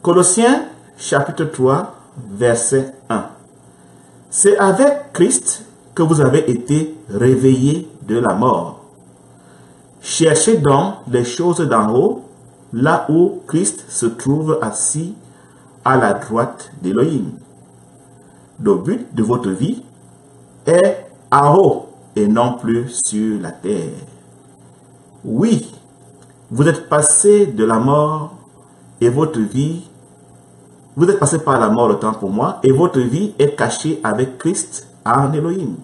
Colossiens chapitre 3, verset 1. C'est avec Christ que vous avez été réveillés de la mort. Cherchez donc les choses d'en haut, là où Christ se trouve assis à la droite d'Élohim. Le but de votre vie est en haut et non plus sur la terre. Oui, vous êtes passé de la mort et votre vie, vous êtes passé par la mort le temps pour moi et votre vie est cachée avec Christ en Élohim.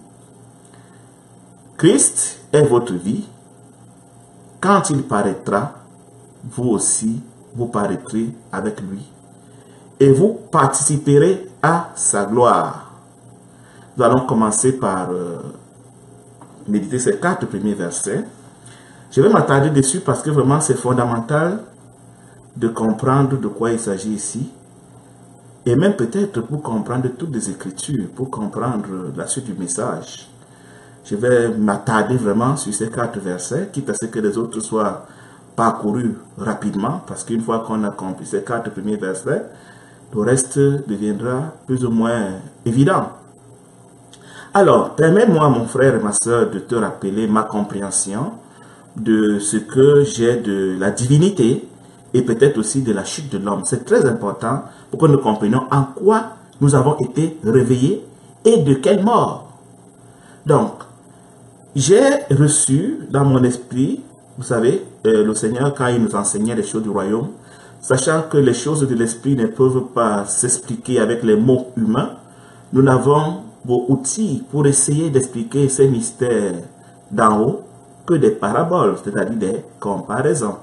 Christ est votre vie. Quand il paraîtra, vous aussi, vous paraîtrez avec lui et vous participerez à sa gloire. Nous allons commencer par méditer ces 4 premiers versets. Je vais m'attarder dessus parce que vraiment c'est fondamental de comprendre de quoi il s'agit ici. Et même peut-être pour comprendre toutes les Écritures, pour comprendre la suite du message. Je vais m'attarder vraiment sur ces 4 versets, quitte à ce que les autres soient parcourus rapidement, parce qu'une fois qu'on a compris ces 4 premiers versets, le reste deviendra plus ou moins évident. Alors, permets-moi, mon frère et ma soeur, de te rappeler ma compréhension de ce que j'ai de la divinité et peut-être aussi de la chute de l'homme. C'est très important pour que nous comprenions en quoi nous avons été réveillés et de quelle mort. Donc, j'ai reçu dans mon esprit, vous savez, le Seigneur, quand il nous enseignait les choses du royaume, sachant que les choses de l'esprit ne peuvent pas s'expliquer avec les mots humains, nous n'avons vos outils pour essayer d'expliquer ces mystères d'en haut que des paraboles, c'est-à-dire des comparaisons.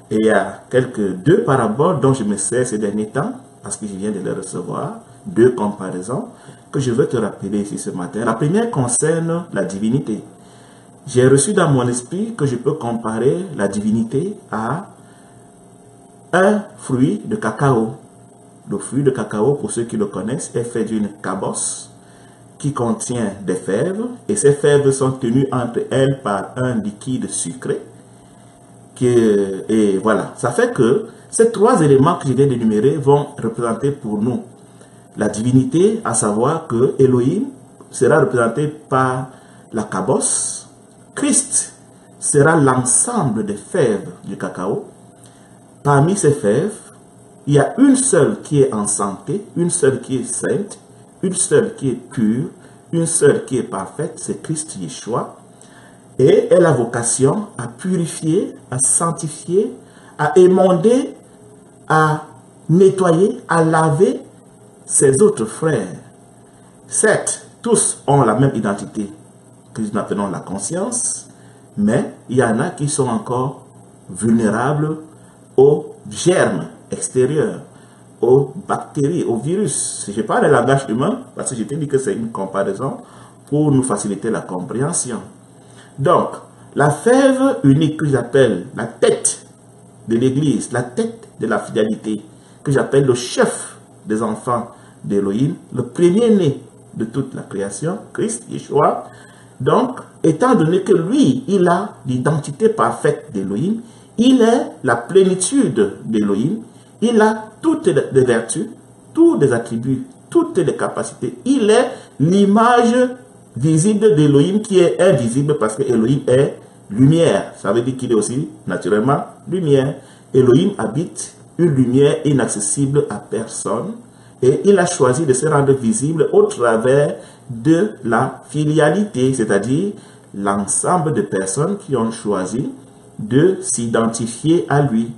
Et il y a quelques 2 paraboles dont je me sers ces derniers temps, parce que je viens de les recevoir, 2 comparaisons que je veux te rappeler ici ce matin. La première concerne la divinité. J'ai reçu dans mon esprit que je peux comparer la divinité à un fruit de cacao. Le fruit de cacao, pour ceux qui le connaissent, est fait d'une cabosse qui contient des fèves, et ces fèves sont tenues entre elles par un liquide sucré. Et voilà, ça fait que ces 3 éléments que je viens d'énumérer vont représenter pour nous la divinité, à savoir que Elohim sera représenté par la cabosse, Christ sera l'ensemble des fèves du cacao. Parmi ces fèves, il y a une seule qui est en santé, une seule qui est sainte, une seule qui est pure, une seule qui est parfaite, c'est Christ Yeshua. Et elle a vocation à purifier, à sanctifier, à émonder, à nettoyer, à laver ses autres frères. Certes, tous ont la même identité que nous appelons la conscience, mais il y en a qui sont encore vulnérables aux germes extérieurs, aux bactéries, aux virus. Je parle le langage humain parce que je t'ai dit que c'est une comparaison pour nous faciliter la compréhension. Donc, la fève unique que j'appelle la tête de l'Église, la tête de la fidélité, que j'appelle le chef des enfants d'Élohim, le premier-né de toute la création, Christ, Yeshua. Donc, étant donné que lui, il a l'identité parfaite d'Élohim, il est la plénitude d'Élohim, il a toutes les vertus, tous les attributs, toutes les capacités. Il est l'image visible d'Élohim qui est invisible parce que Elohim est lumière. Ça veut dire qu'il est aussi naturellement lumière. Elohim habite une lumière inaccessible à personne et il a choisi de se rendre visible au travers de la filialité, c'est-à-dire l'ensemble de personnes qui ont choisi de s'identifier à lui.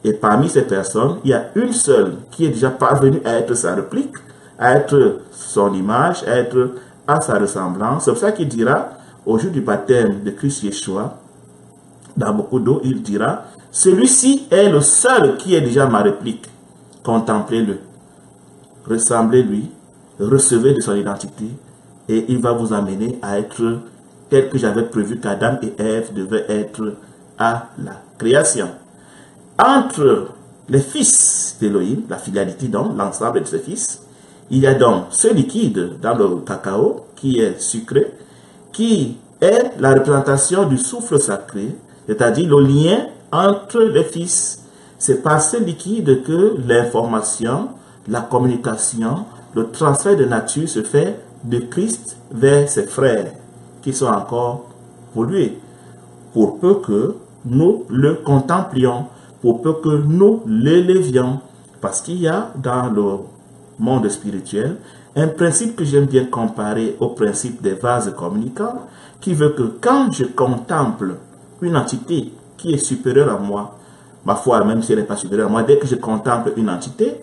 Et parmi ces personnes, il y a une seule qui est déjà parvenue à être sa réplique, à être son image, à être à sa ressemblance. C'est pour ça qu'il dira, au jour du baptême de Christ Yeshua, dans beaucoup d'eau, il dira, celui-ci est le seul qui est déjà ma réplique. Contemplez-le, ressemblez-lui, recevez de son identité, et il va vous amener à être tel que j'avais prévu qu'Adam et Ève devaient être à la création. Entre les fils d'Élohim, la fidélité donc, l'ensemble de ses fils, il y a donc ce liquide dans le cacao qui est sucré, qui est la représentation du souffle sacré, c'est-à-dire le lien entre les fils. C'est par ce liquide que l'information, la communication, le transfert de nature se fait de Christ vers ses frères qui sont encore pollués. Pour peu que nous le contemplions, pour peu que nous l'élevions. Parce qu'il y a dans le monde spirituel un principe que j'aime bien comparer au principe des vases communicants, qui veut que quand je contemple une entité qui est supérieure à moi, ma foi, même si elle n'est pas supérieure à moi, dès que je contemple une entité,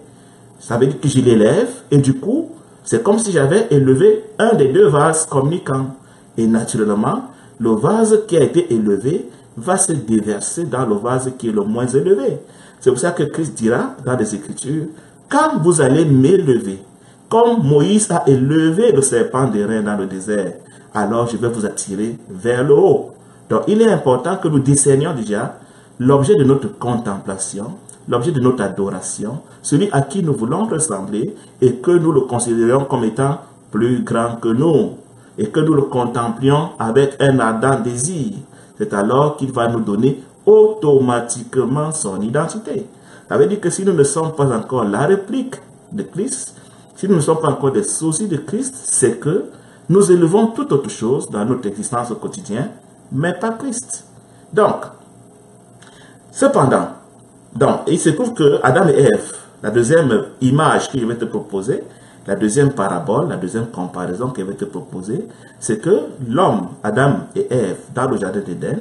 ça veut dire que je l'élève, et du coup, c'est comme si j'avais élevé un des deux vases communicants. Et naturellement, le vase qui a été élevé va se déverser dans le vase qui est le moins élevé. C'est pour ça que Christ dira dans les Écritures, quand vous allez m'élever, comme Moïse a élevé le serpent d'airain dans le désert, alors je vais vous attirer vers le haut. Donc il est important que nous discernions déjà l'objet de notre contemplation, l'objet de notre adoration, celui à qui nous voulons ressembler et que nous le considérions comme étant plus grand que nous et que nous le contemplions avec un ardent désir. C'est alors qu'il va nous donner automatiquement son identité. Ça veut dire que si nous ne sommes pas encore la réplique de Christ, si nous ne sommes pas encore des sourcils de Christ, c'est que nous élevons toute autre chose dans notre existence au quotidien, mais pas Christ. Donc, cependant, il se trouve que Adam et Ève, la deuxième image que je vais te proposer, la deuxième parabole, la deuxième comparaison que je vais te proposer, c'est que l'homme, Adam et Ève, dans le jardin d'Éden,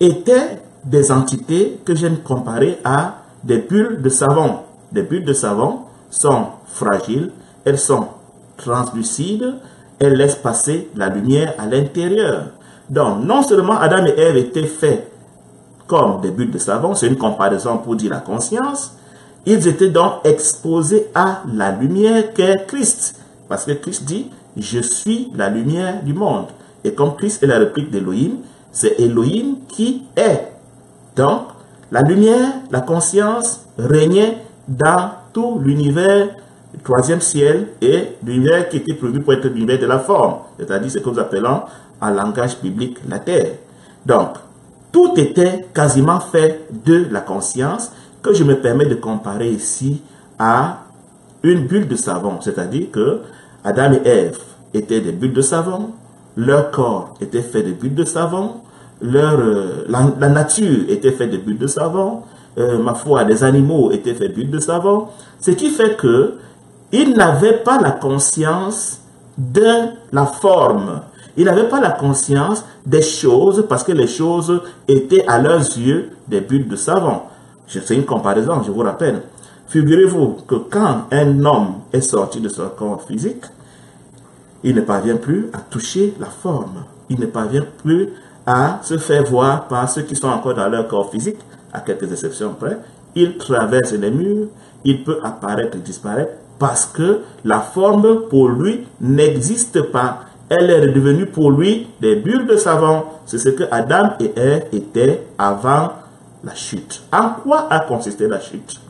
étaient des entités que j'aime comparer à des bulles de savon. Les bulles de savon sont fragiles, elles sont translucides, elles laissent passer la lumière à l'intérieur. Donc, non seulement Adam et Ève étaient faits comme des bulles de savon, c'est une comparaison pour dire la conscience, ils étaient donc exposés à la lumière qu'est Christ. Parce que Christ dit, je suis la lumière du monde. Et comme Christ est la réplique d'Élohim, c'est Élohim qui est. Donc, la lumière, la conscience régnait dans tout l'univers, le troisième ciel et l'univers qui était prévu pour être l'univers de la forme, c'est-à-dire ce que nous appelons en langage biblique la terre. Donc, tout était quasiment fait de la conscience que je me permets de comparer ici à une bulle de savon, c'est-à-dire que Adam et Ève étaient des bulles de savon, leur corps était fait de bulles de savon, la nature était faite de bulles de savon, ma foi, les animaux étaient faits de bulles de savon, ce qui fait que ils n'avaient pas la conscience de la forme. Ils n'avaient pas la conscience des choses parce que les choses étaient à leurs yeux des bulles de savon. C'est une comparaison, je vous rappelle. Figurez-vous que quand un homme est sorti de son corps physique, il ne parvient plus à toucher la forme. Il ne parvient plus à se faire voir par ceux qui sont encore dans leur corps physique, à quelques exceptions près. Il traverse les murs, il peut apparaître et disparaître parce que la forme pour lui n'existe pas. Elle est devenue pour lui des bulles de savon. C'est ce que Adam et Ève étaient avant la chute. En quoi a consisté la chute?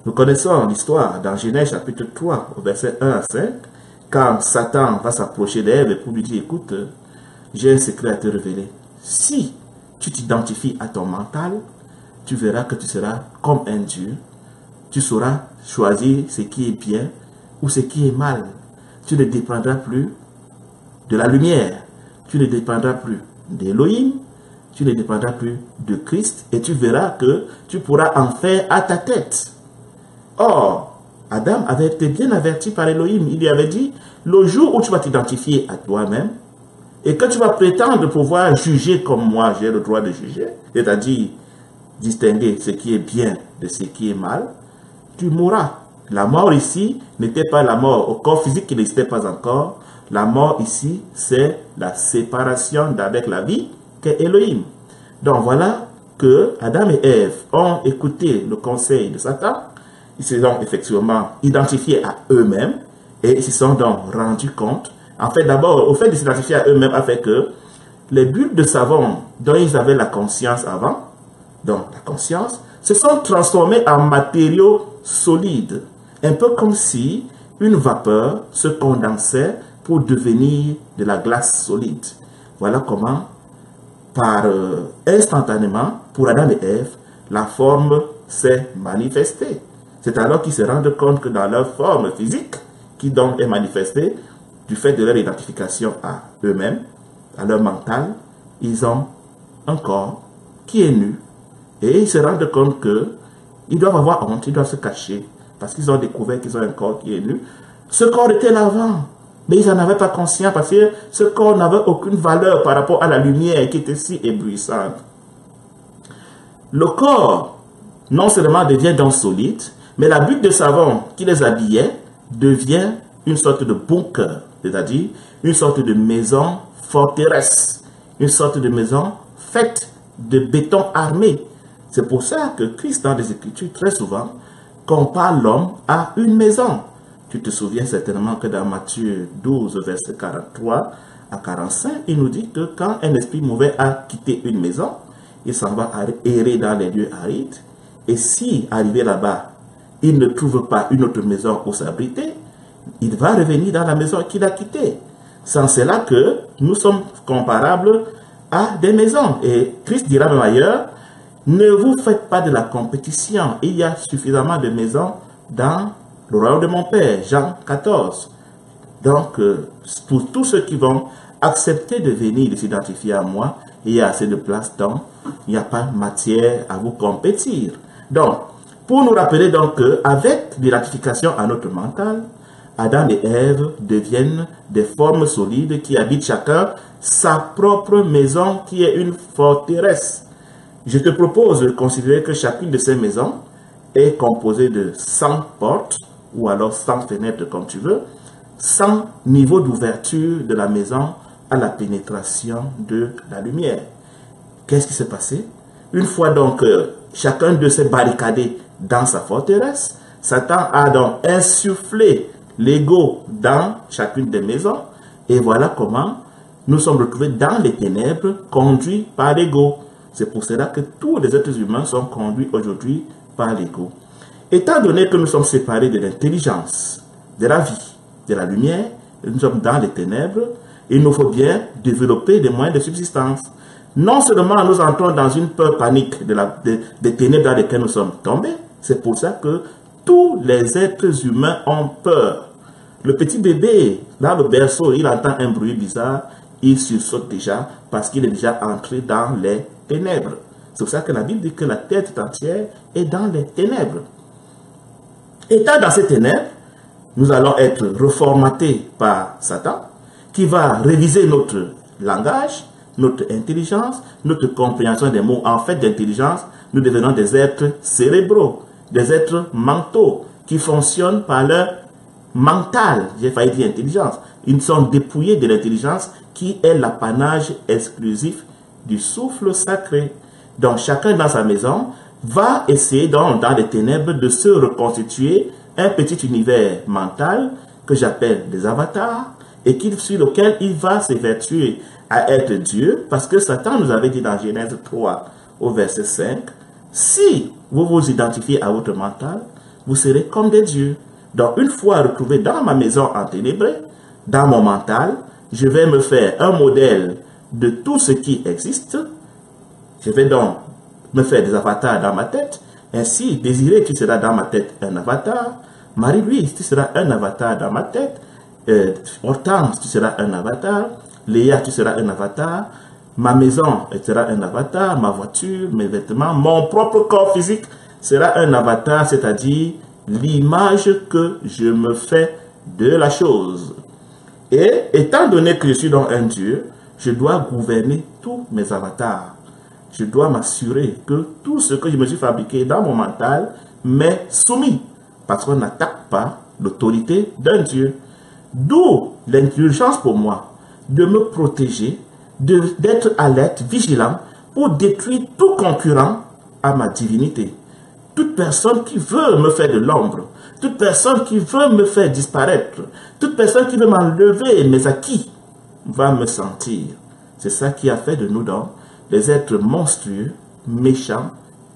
Nous connaissons l'histoire dans Genèse chapitre 3, au verset 1 à 5, quand Satan va s'approcher d'Ève et pour lui dire, écoute, j'ai un secret à te révéler. Si tu t'identifies à ton mental, tu verras que tu seras comme un Dieu. Tu sauras choisir ce qui est bien ou ce qui est mal. Tu ne dépendras plus de la lumière. Tu ne dépendras plus d'Élohim. Tu ne dépendras plus de Christ. Et tu verras que tu pourras en faire à ta tête. Or, Adam avait été bien averti par Élohim. Il lui avait dit, le jour où tu vas t'identifier à toi-même, et que tu vas prétendre pouvoir juger comme moi, j'ai le droit de juger, c'est-à-dire distinguer ce qui est bien de ce qui est mal, tu mourras. La mort ici n'était pas la mort au corps physique qui n'existait pas encore. La mort ici, c'est la séparation d'avec la vie qu'est Élohim. Donc voilà que Adam et Ève ont écouté le conseil de Satan. Ils se sont effectivement identifiés à eux-mêmes et ils se sont donc rendus compte. En fait, d'abord, au fait de s'identifier à eux-mêmes a fait que les bulles de savon dont ils avaient la conscience avant, donc la conscience, se sont transformées en matériaux solides. Un peu comme si une vapeur se condensait pour devenir de la glace solide. Voilà comment, instantanément, pour Adam et Ève, la forme s'est manifestée. C'est alors qu'ils se rendent compte que dans leur forme physique, qui donc est manifestée, du fait de leur identification à eux-mêmes, à leur mental, ils ont un corps qui est nu. Et ils se rendent compte qu'ils doivent avoir honte, ils doivent se cacher, parce qu'ils ont découvert qu'ils ont un corps qui est nu. Ce corps était là avant, mais ils n'en avaient pas conscience, parce que ce corps n'avait aucune valeur par rapport à la lumière qui était si éblouissante. Le corps, non seulement devient donc solide, mais la butte de savon qui les habillait devient une sorte de bunker, c'est-à-dire une sorte de maison forteresse, une sorte de maison faite de béton armé. C'est pour ça que Christ, dans les Écritures, très souvent, compare l'homme à une maison. Tu te souviens certainement que dans Matthieu 12, verset 43 à 45, il nous dit que quand un esprit mauvais a quitté une maison, il s'en va errer dans les lieux arides. Et si, arrivé là-bas, il ne trouve pas une autre maison où s'abriter, il va revenir dans la maison qu'il a quittée. C'est cela que nous sommes comparables à des maisons. Et Christ dira même ailleurs, ne vous faites pas de la compétition. Il y a suffisamment de maisons dans le royaume de mon Père, Jean 14. Donc, pour tous ceux qui vont accepter de venir de s'identifier à moi, il y a assez de place, donc il n'y a pas matière à vous compétir. Donc, pour nous rappeler donc qu'avec l'identification à notre mental, Adam et Ève deviennent des formes solides qui habitent chacun sa propre maison qui est une forteresse. Je te propose de considérer que chacune de ces maisons est composée de 100 portes, ou alors 100 fenêtres comme tu veux, 100 niveaux d'ouverture de la maison à la pénétration de la lumière. Qu'est-ce qui s'est passé? Une fois donc chacun de ces barricadés dans sa forteresse, Satan a donc insufflé l'ego dans chacune des maisons, et voilà comment nous sommes retrouvés dans les ténèbres, conduits par l'ego. C'est pour cela que tous les êtres humains sont conduits aujourd'hui par l'ego. Étant donné que nous sommes séparés de l'intelligence, de la vie, de la lumière, nous sommes dans les ténèbres, il nous faut bien développer des moyens de subsistance. Non seulement nous entrons dans une peur panique des ténèbres dans lesquelles nous sommes tombés, c'est pour ça que tous les êtres humains ont peur. Le petit bébé, dans le berceau, il entend un bruit bizarre, il sursaute déjà parce qu'il est déjà entré dans les ténèbres. C'est pour ça que la Bible dit que la terre tout entière est dans les ténèbres. Étant dans ces ténèbres, nous allons être reformatés par Satan, qui va réviser notre langage, notre intelligence, notre compréhension des mots. En fait, d'intelligence, nous devenons des êtres cérébraux, des êtres mentaux, qui fonctionnent par leur mental. J'ai failli dire intelligence. Ils sont dépouillés de l'intelligence qui est l'apanage exclusif du souffle sacré. Donc, chacun dans sa maison va essayer dans les ténèbres de se reconstituer un petit univers mental que j'appelle des avatars et sur lequel il va s'évertuer à être Dieu, parce que Satan nous avait dit dans Genèse 3 au verset 5, si vous vous identifiez à votre mental, vous serez comme des dieux. Donc une fois retrouvé dans ma maison enténébrée, dans mon mental, je vais me faire un modèle de tout ce qui existe. Je vais donc me faire des avatars dans ma tête. Ainsi, Désiré, tu seras dans ma tête un avatar. Marie-Louise, tu seras un avatar dans ma tête. Hortense, tu seras un avatar. Léa, tu seras un avatar. Ma maison sera un avatar. Ma voiture, mes vêtements, mon propre corps physique sera un avatar, c'est-à-dire l'image que je me fais de la chose. Et étant donné que je suis donc un Dieu, je dois gouverner tous mes avatars. Je dois m'assurer que tout ce que je me suis fabriqué dans mon mental m'est soumis. Parce qu'on n'attaque pas l'autorité d'un Dieu. D'où l'indulgence pour moi de me protéger, d'être alerte, vigilant, pour détruire tout concurrent à ma divinité. Toute personne qui veut me faire de l'ombre, toute personne qui veut me faire disparaître, toute personne qui veut m'enlever mes acquis, va me sentir. C'est ça qui a fait de nous donc des êtres monstrueux, méchants,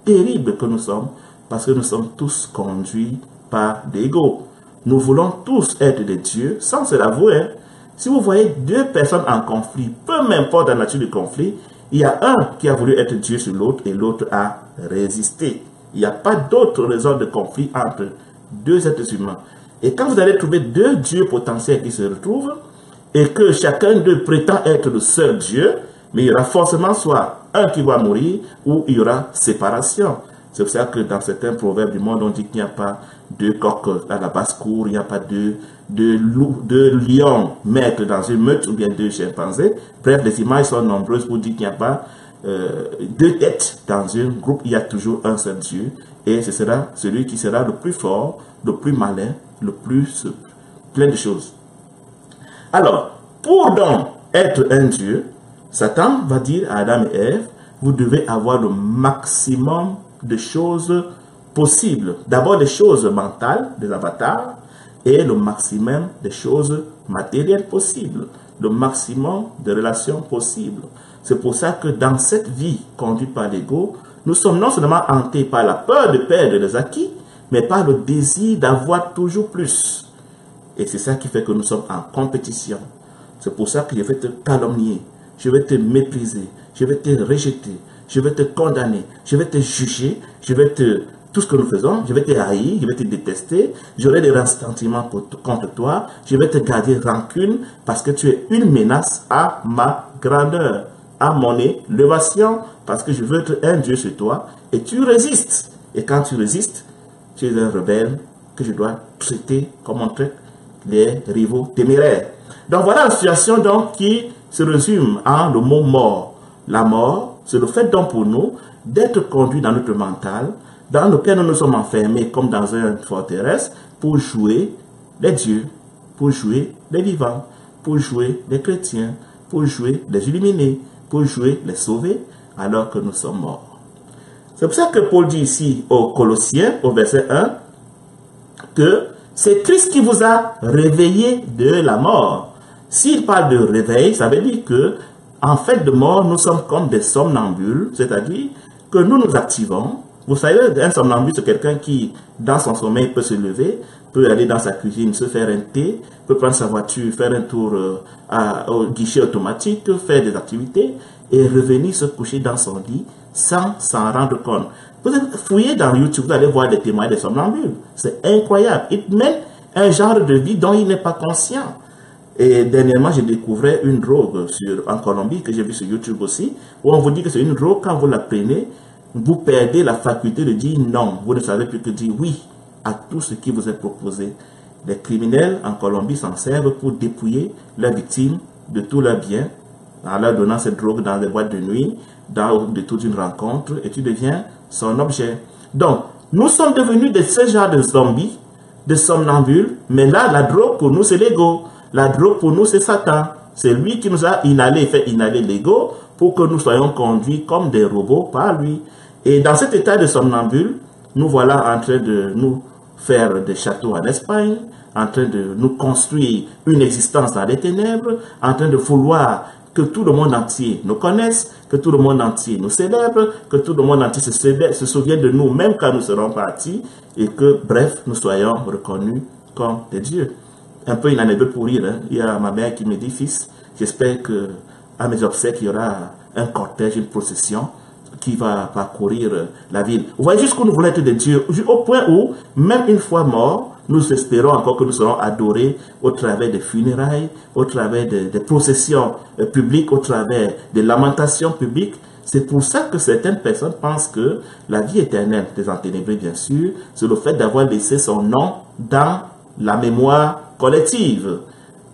terribles que nous sommes, parce que nous sommes tous conduits par l'ego. Nous voulons tous être des dieux, sans se l'avouer. Si vous voyez deux personnes en conflit, peu m'importe la nature du conflit, Il y a un qui a voulu être Dieu sur l'autre et l'autre a résisté. Il n'y a pas d'autre raison de conflit entre deux êtres humains. Et quand vous allez trouver deux dieux potentiels qui se retrouvent, et que chacun d'eux prétend être le seul Dieu, mais il y aura forcément soit un qui va mourir ou il y aura séparation. C'est pour ça que dans certains proverbes du monde, on dit qu'il n'y a pas deux coqs à la basse-cour, il n'y a pas deux lions maîtres dans une meute ou bien deux chimpanzés. Bref, les images sont nombreuses pour dire qu'il n'y a pas deux têtes dans un groupe, il y a toujours un seul Dieu. Et ce sera celui qui sera le plus fort, le plus malin, le plus plein de choses. Alors, pour donc être un Dieu, Satan va dire à Adam et Ève, vous devez avoir le maximum de choses possibles. D'abord les choses mentales, des avatars, et le maximum de choses matérielles possibles. Le maximum de relations possibles. C'est pour ça que dans cette vie conduite par l'ego, nous sommes non seulement hantés par la peur de perdre les acquis, mais par le désir d'avoir toujours plus. Et c'est ça qui fait que nous sommes en compétition. C'est pour ça que je vais te calomnier, je vais te mépriser, je vais te rejeter, je vais te condamner, je vais te juger, je vais te... Tout ce que nous faisons, je vais te haïr, je vais te détester, j'aurai des ressentiments contre toi, je vais te garder rancune parce que tu es une menace à ma grandeur, à mon élévation, parce que je veux être un Dieu sur toi et tu résistes. Et quand tu résistes, tu es un rebelle que je dois traiter comme on traite les rivaux téméraires. Donc voilà la situation donc, qui se résume en le mot mort. La mort, c'est le fait donc pour nous d'être conduits dans notre mental, dans lequel nous nous sommes enfermés comme dans une forteresse pour jouer les dieux, pour jouer les vivants, pour jouer les chrétiens, pour jouer les illuminés, pour jouer les sauvés, alors que nous sommes morts. C'est pour ça que Paul dit ici aux Colossiens, au verset 1, que c'est Christ qui vous a réveillé de la mort. S'il parle de réveil, ça veut dire que, en fait de mort, nous sommes comme des somnambules, c'est-à-dire que nous nous activons. Vous savez, un somnambule, c'est quelqu'un qui, dans son sommeil, peut se lever, peut aller dans sa cuisine, se faire un thé, peut prendre sa voiture, faire un tour au guichet automatique, faire des activités et revenir se coucher dans son lit sans s'en rendre compte. Vous fouillez dans YouTube, vous allez voir des témoignages des somnambules. C'est incroyable. Ils mènent un genre de vie dont il n'est pas conscient. Et dernièrement, j'ai découvert une drogue en Colombie, que j'ai vu sur YouTube aussi, où on vous dit que c'est une drogue, quand vous la prenez, vous perdez la faculté de dire non. Vous ne savez plus que dire oui à tout ce qui vous est proposé. Les criminels en Colombie s'en servent pour dépouiller leurs victimes de tous leurs biens, en leur donnant cette drogue dans des boîtes de nuit, dans le détour d'une rencontre, et tu deviens son objet. Donc, nous sommes devenus de ce genre de zombies, de somnambules, mais là, la drogue pour nous, c'est l'ego. La drogue pour nous, c'est Satan. C'est lui qui nous a fait inhaler l'ego pour que nous soyons conduits comme des robots par lui. Et dans cet état de somnambule, nous voilà en train de nous faire des châteaux en Espagne, en train de nous construire une existence dans les ténèbres, en train de vouloir que tout le monde entier nous connaisse, que tout le monde entier nous célèbre, que tout le monde entier se souvienne de nous, même quand nous serons partis, et que, bref, nous soyons reconnus comme des dieux. Un peu une anecdote pour rire, hein. Il y a ma mère qui me dit, fils, j'espère que à mes obsèques, il y aura un cortège, une procession qui va parcourir la ville. Vous voyez jusqu'où nous voulons être des dieux, au point où, même une fois morts, nous espérons encore que nous serons adorés au travers des funérailles, au travers des processions publiques, au travers des lamentations publiques. C'est pour ça que certaines personnes pensent que la vie éternelle des enténébrés, bien sûr, c'est le fait d'avoir laissé son nom dans la mémoire collective,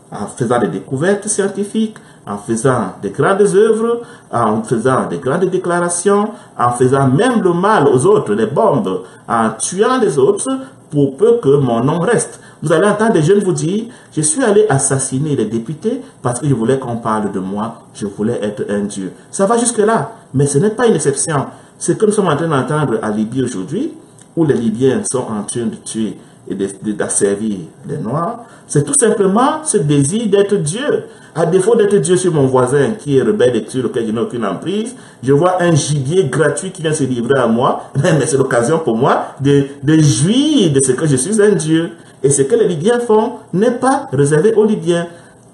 en faisant des découvertes scientifiques, en faisant des grandes œuvres, en faisant des grandes déclarations, en faisant même le mal aux autres, les bombes, en tuant les autres, pour peu que mon nom reste. Vous allez entendre des jeunes vous dire, je suis allé assassiner les députés parce que je voulais qu'on parle de moi, je voulais être un dieu. Ça va jusque là, mais ce n'est pas une exception. Ce que nous sommes en train d'entendre à Libye aujourd'hui, où les Libyens sont en train de tuer et d'asservir les Noirs, c'est tout simplement ce désir d'être Dieu. À défaut d'être Dieu sur mon voisin qui est rebelle et sur lequel je n'ai aucune emprise, je vois un gibier gratuit qui vient se livrer à moi, mais c'est l'occasion pour moi de jouir de ce que je suis un Dieu. Et ce que les Libyens font n'est pas réservé aux Libyens.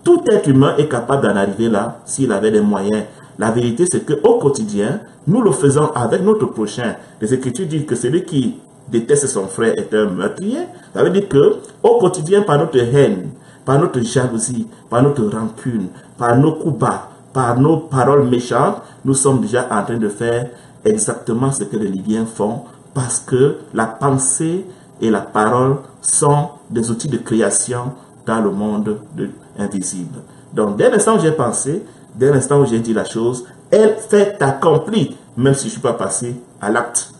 Tout être humain est capable d'en arriver là s'il avait les moyens La vérité, c'est qu'au quotidien, nous le faisons avec notre prochain. Les Écritures disent que celui qui déteste son frère est un meurtrier. Ça veut dire qu'au quotidien, par notre haine, par notre jalousie, par notre rancune, par nos coups bas, par nos paroles méchantes, nous sommes déjà en train de faire exactement ce que les Libyens font, parce que la pensée et la parole sont des outils de création dans le monde invisible. Donc, dès l'instant où j'ai pensé, dès l'instant où j'ai dit la chose, elle fait accomplie, même si je ne suis pas passé à l'acte.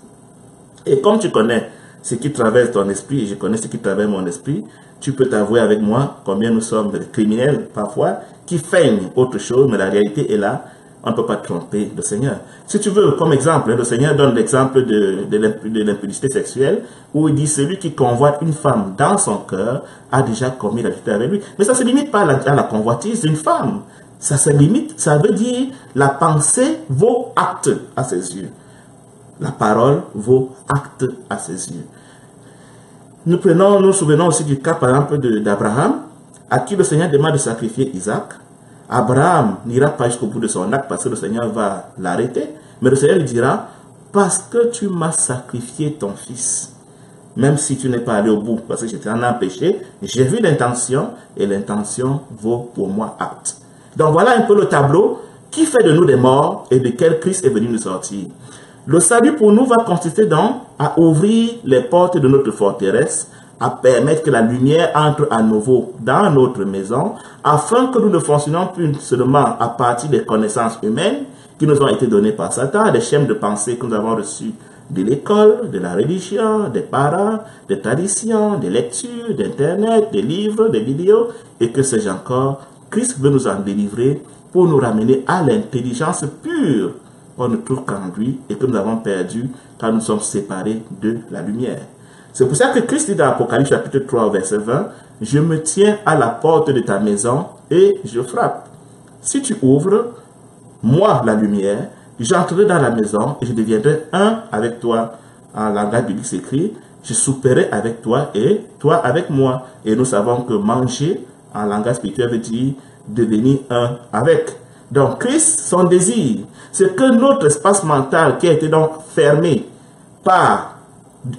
Et comme tu connais ce qui traverse ton esprit, et je connais ce qui traverse mon esprit, tu peux t'avouer avec moi combien nous sommes des criminels, parfois, qui feignent autre chose, mais la réalité est là. On ne peut pas tromper le Seigneur. Si tu veux, comme exemple, le Seigneur donne l'exemple de l'impudicité sexuelle, où il dit, celui qui convoite une femme dans son cœur a déjà commis l'adultère avec lui. Mais ça ne se limite pas à la convoitise d'une femme. Ça se limite, ça veut dire, la pensée vaut acte à ses yeux. La parole vaut acte à ses yeux. Nous souvenons aussi du cas, par exemple, d'Abraham, à qui le Seigneur demande de sacrifier Isaac. Abraham n'ira pas jusqu'au bout de son acte parce que le Seigneur va l'arrêter. Mais le Seigneur lui dira, parce que tu m'as sacrifié ton fils, même si tu n'es pas allé au bout, parce que j'étais en empêché, j'ai vu l'intention et l'intention vaut pour moi acte. Donc voilà un peu le tableau qui fait de nous des morts et de quel Christ est venu nous sortir. Le salut pour nous va consister donc à ouvrir les portes de notre forteresse, à permettre que la lumière entre à nouveau dans notre maison, afin que nous ne fonctionnions plus seulement à partir des connaissances humaines qui nous ont été données par Satan, des schèmes de pensée que nous avons reçus de l'école, de la religion, des parents, des traditions, des lectures, d'Internet, des livres, des vidéos, et que sais-je encore. Christ veut nous en délivrer pour nous ramener à l'intelligence pure qu'on ne trouve qu'en lui et que nous avons perdu quand nous sommes séparés de la lumière. C'est pour ça que Christ dit dans Apocalypse chapitre 3, verset 20, « Je me tiens à la porte de ta maison et je frappe. Si tu ouvres, moi la lumière, j'entrerai dans la maison et je deviendrai un avec toi. » En langage biblique s'écrit, « Je souperai avec toi et toi avec moi. » Et nous savons que manger, en langage spirituel, veut dire devenir un avec. Donc Christ, son désir, c'est que notre espace mental qui a été donc fermé par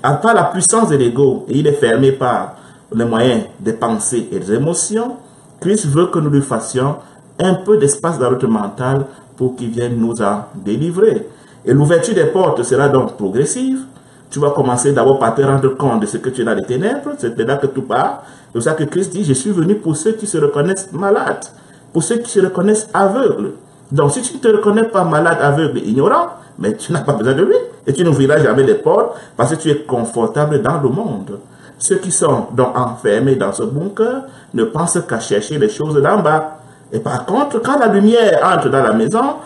la puissance de l'ego, et il est fermé par les moyens des pensées et des émotions, Christ veut que nous lui fassions un peu d'espace dans notre mental pour qu'il vienne nous en délivrer. Et l'ouverture des portes sera donc progressive. Tu vas commencer d'abord par te rendre compte de ce que tu es dans les ténèbres, c'est là que tout part. C'est pour ça que Christ dit, je suis venu pour ceux qui se reconnaissent malades, pour ceux qui se reconnaissent aveugles. Donc si tu ne te reconnais pas malade, aveugle, ignorant, mais tu n'as pas besoin de lui. Et tu n'ouvriras jamais les portes parce que tu es confortable dans le monde. Ceux qui sont donc enfermés dans ce bunker ne pensent qu'à chercher les choses d'en bas. Et par contre, quand la lumière entre dans la maison,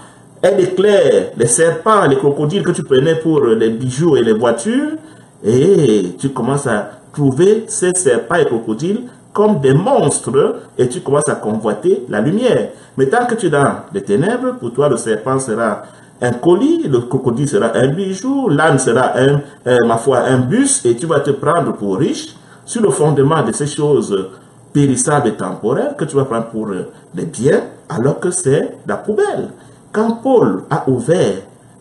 elle éclaire les serpents, les crocodiles que tu prenais pour les bijoux et les voitures, et tu commences à trouver ces serpents et crocodiles comme des monstres, et tu commences à convoiter la lumière. Mais tant que tu es dans les ténèbres, pour toi le serpent sera un colis, le crocodile sera un bijou, l'âne sera un bus, et tu vas te prendre pour riche sur le fondement de ces choses périssables et temporaires que tu vas prendre pour des biens, alors que c'est la poubelle. Quand Paul a ouvert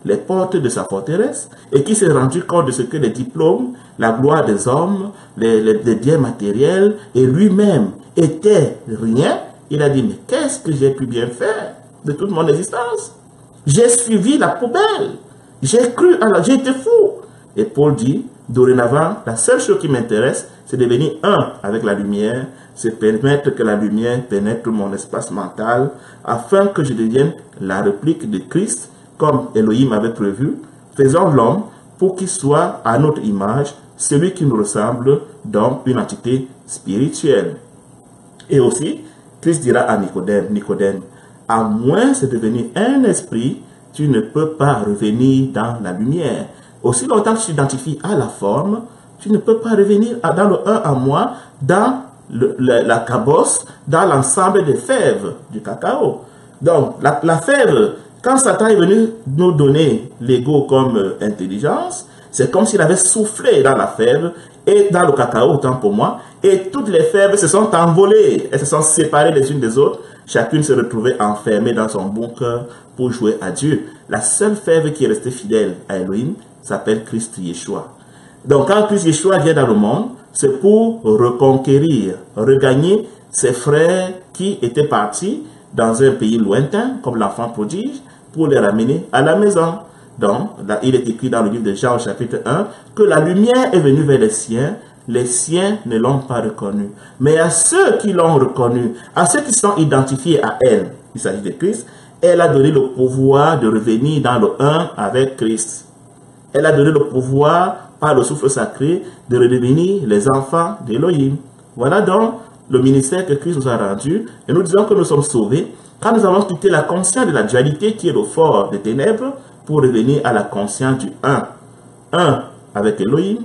les portes de sa forteresse et qui s'est rendu compte de ce que les diplômes, la gloire des hommes, les biens matériels et lui-même étaient rien, il a dit, mais qu'est-ce que j'ai pu bien faire de toute mon existence? J'ai suivi la poubelle, j'ai cru à j'ai été fou. Et Paul dit, dorénavant, la seule chose qui m'intéresse, c'est de devenir un avec la lumière, c'est permettre que la lumière pénètre mon espace mental, afin que je devienne la réplique de Christ, comme Elohim avait prévu. Faisons l'homme pour qu'il soit à notre image, celui qui nous ressemble, donc une entité spirituelle. Et aussi, Christ dira à Nicodème, à moins de devenir un esprit, tu ne peux pas revenir dans la lumière. Aussi longtemps que tu t'identifies à la forme, tu ne peux pas revenir dans le un à moi, dans la cabosse, dans l'ensemble des fèves du cacao. Donc, la fève, quand Satan est venu nous donner l'ego comme intelligence, c'est comme s'il avait soufflé dans la fève et dans le cacao, autant pour moi, et toutes les fèves se sont envolées, elles se sont séparées les unes des autres, Chacune se retrouvait enfermée dans son bunker pour jouer à Dieu. La seule fève qui est restée fidèle à Elohim s'appelle Christ Yeshua. Donc quand Christ Yeshua vient dans le monde, c'est pour reconquérir, regagner ses frères qui étaient partis dans un pays lointain, comme l'enfant prodige, pour les ramener à la maison. Donc, là, il est écrit dans le livre de Jean, au chapitre 1, que la lumière est venue vers les siens ne l'ont pas reconnu. Mais à ceux qui l'ont reconnu, à ceux qui sont identifiés à elle, il s'agit de Christ, elle a donné le pouvoir de revenir dans le un avec Christ. Elle a donné le pouvoir, par le souffle sacré, de redevenir les enfants d'Élohim. Voilà donc le ministère que Christ nous a rendu. Et nous disons que nous sommes sauvés quand nous avons quitté la conscience de la dualité qui est le fort des ténèbres pour revenir à la conscience du un. Un avec Elohim,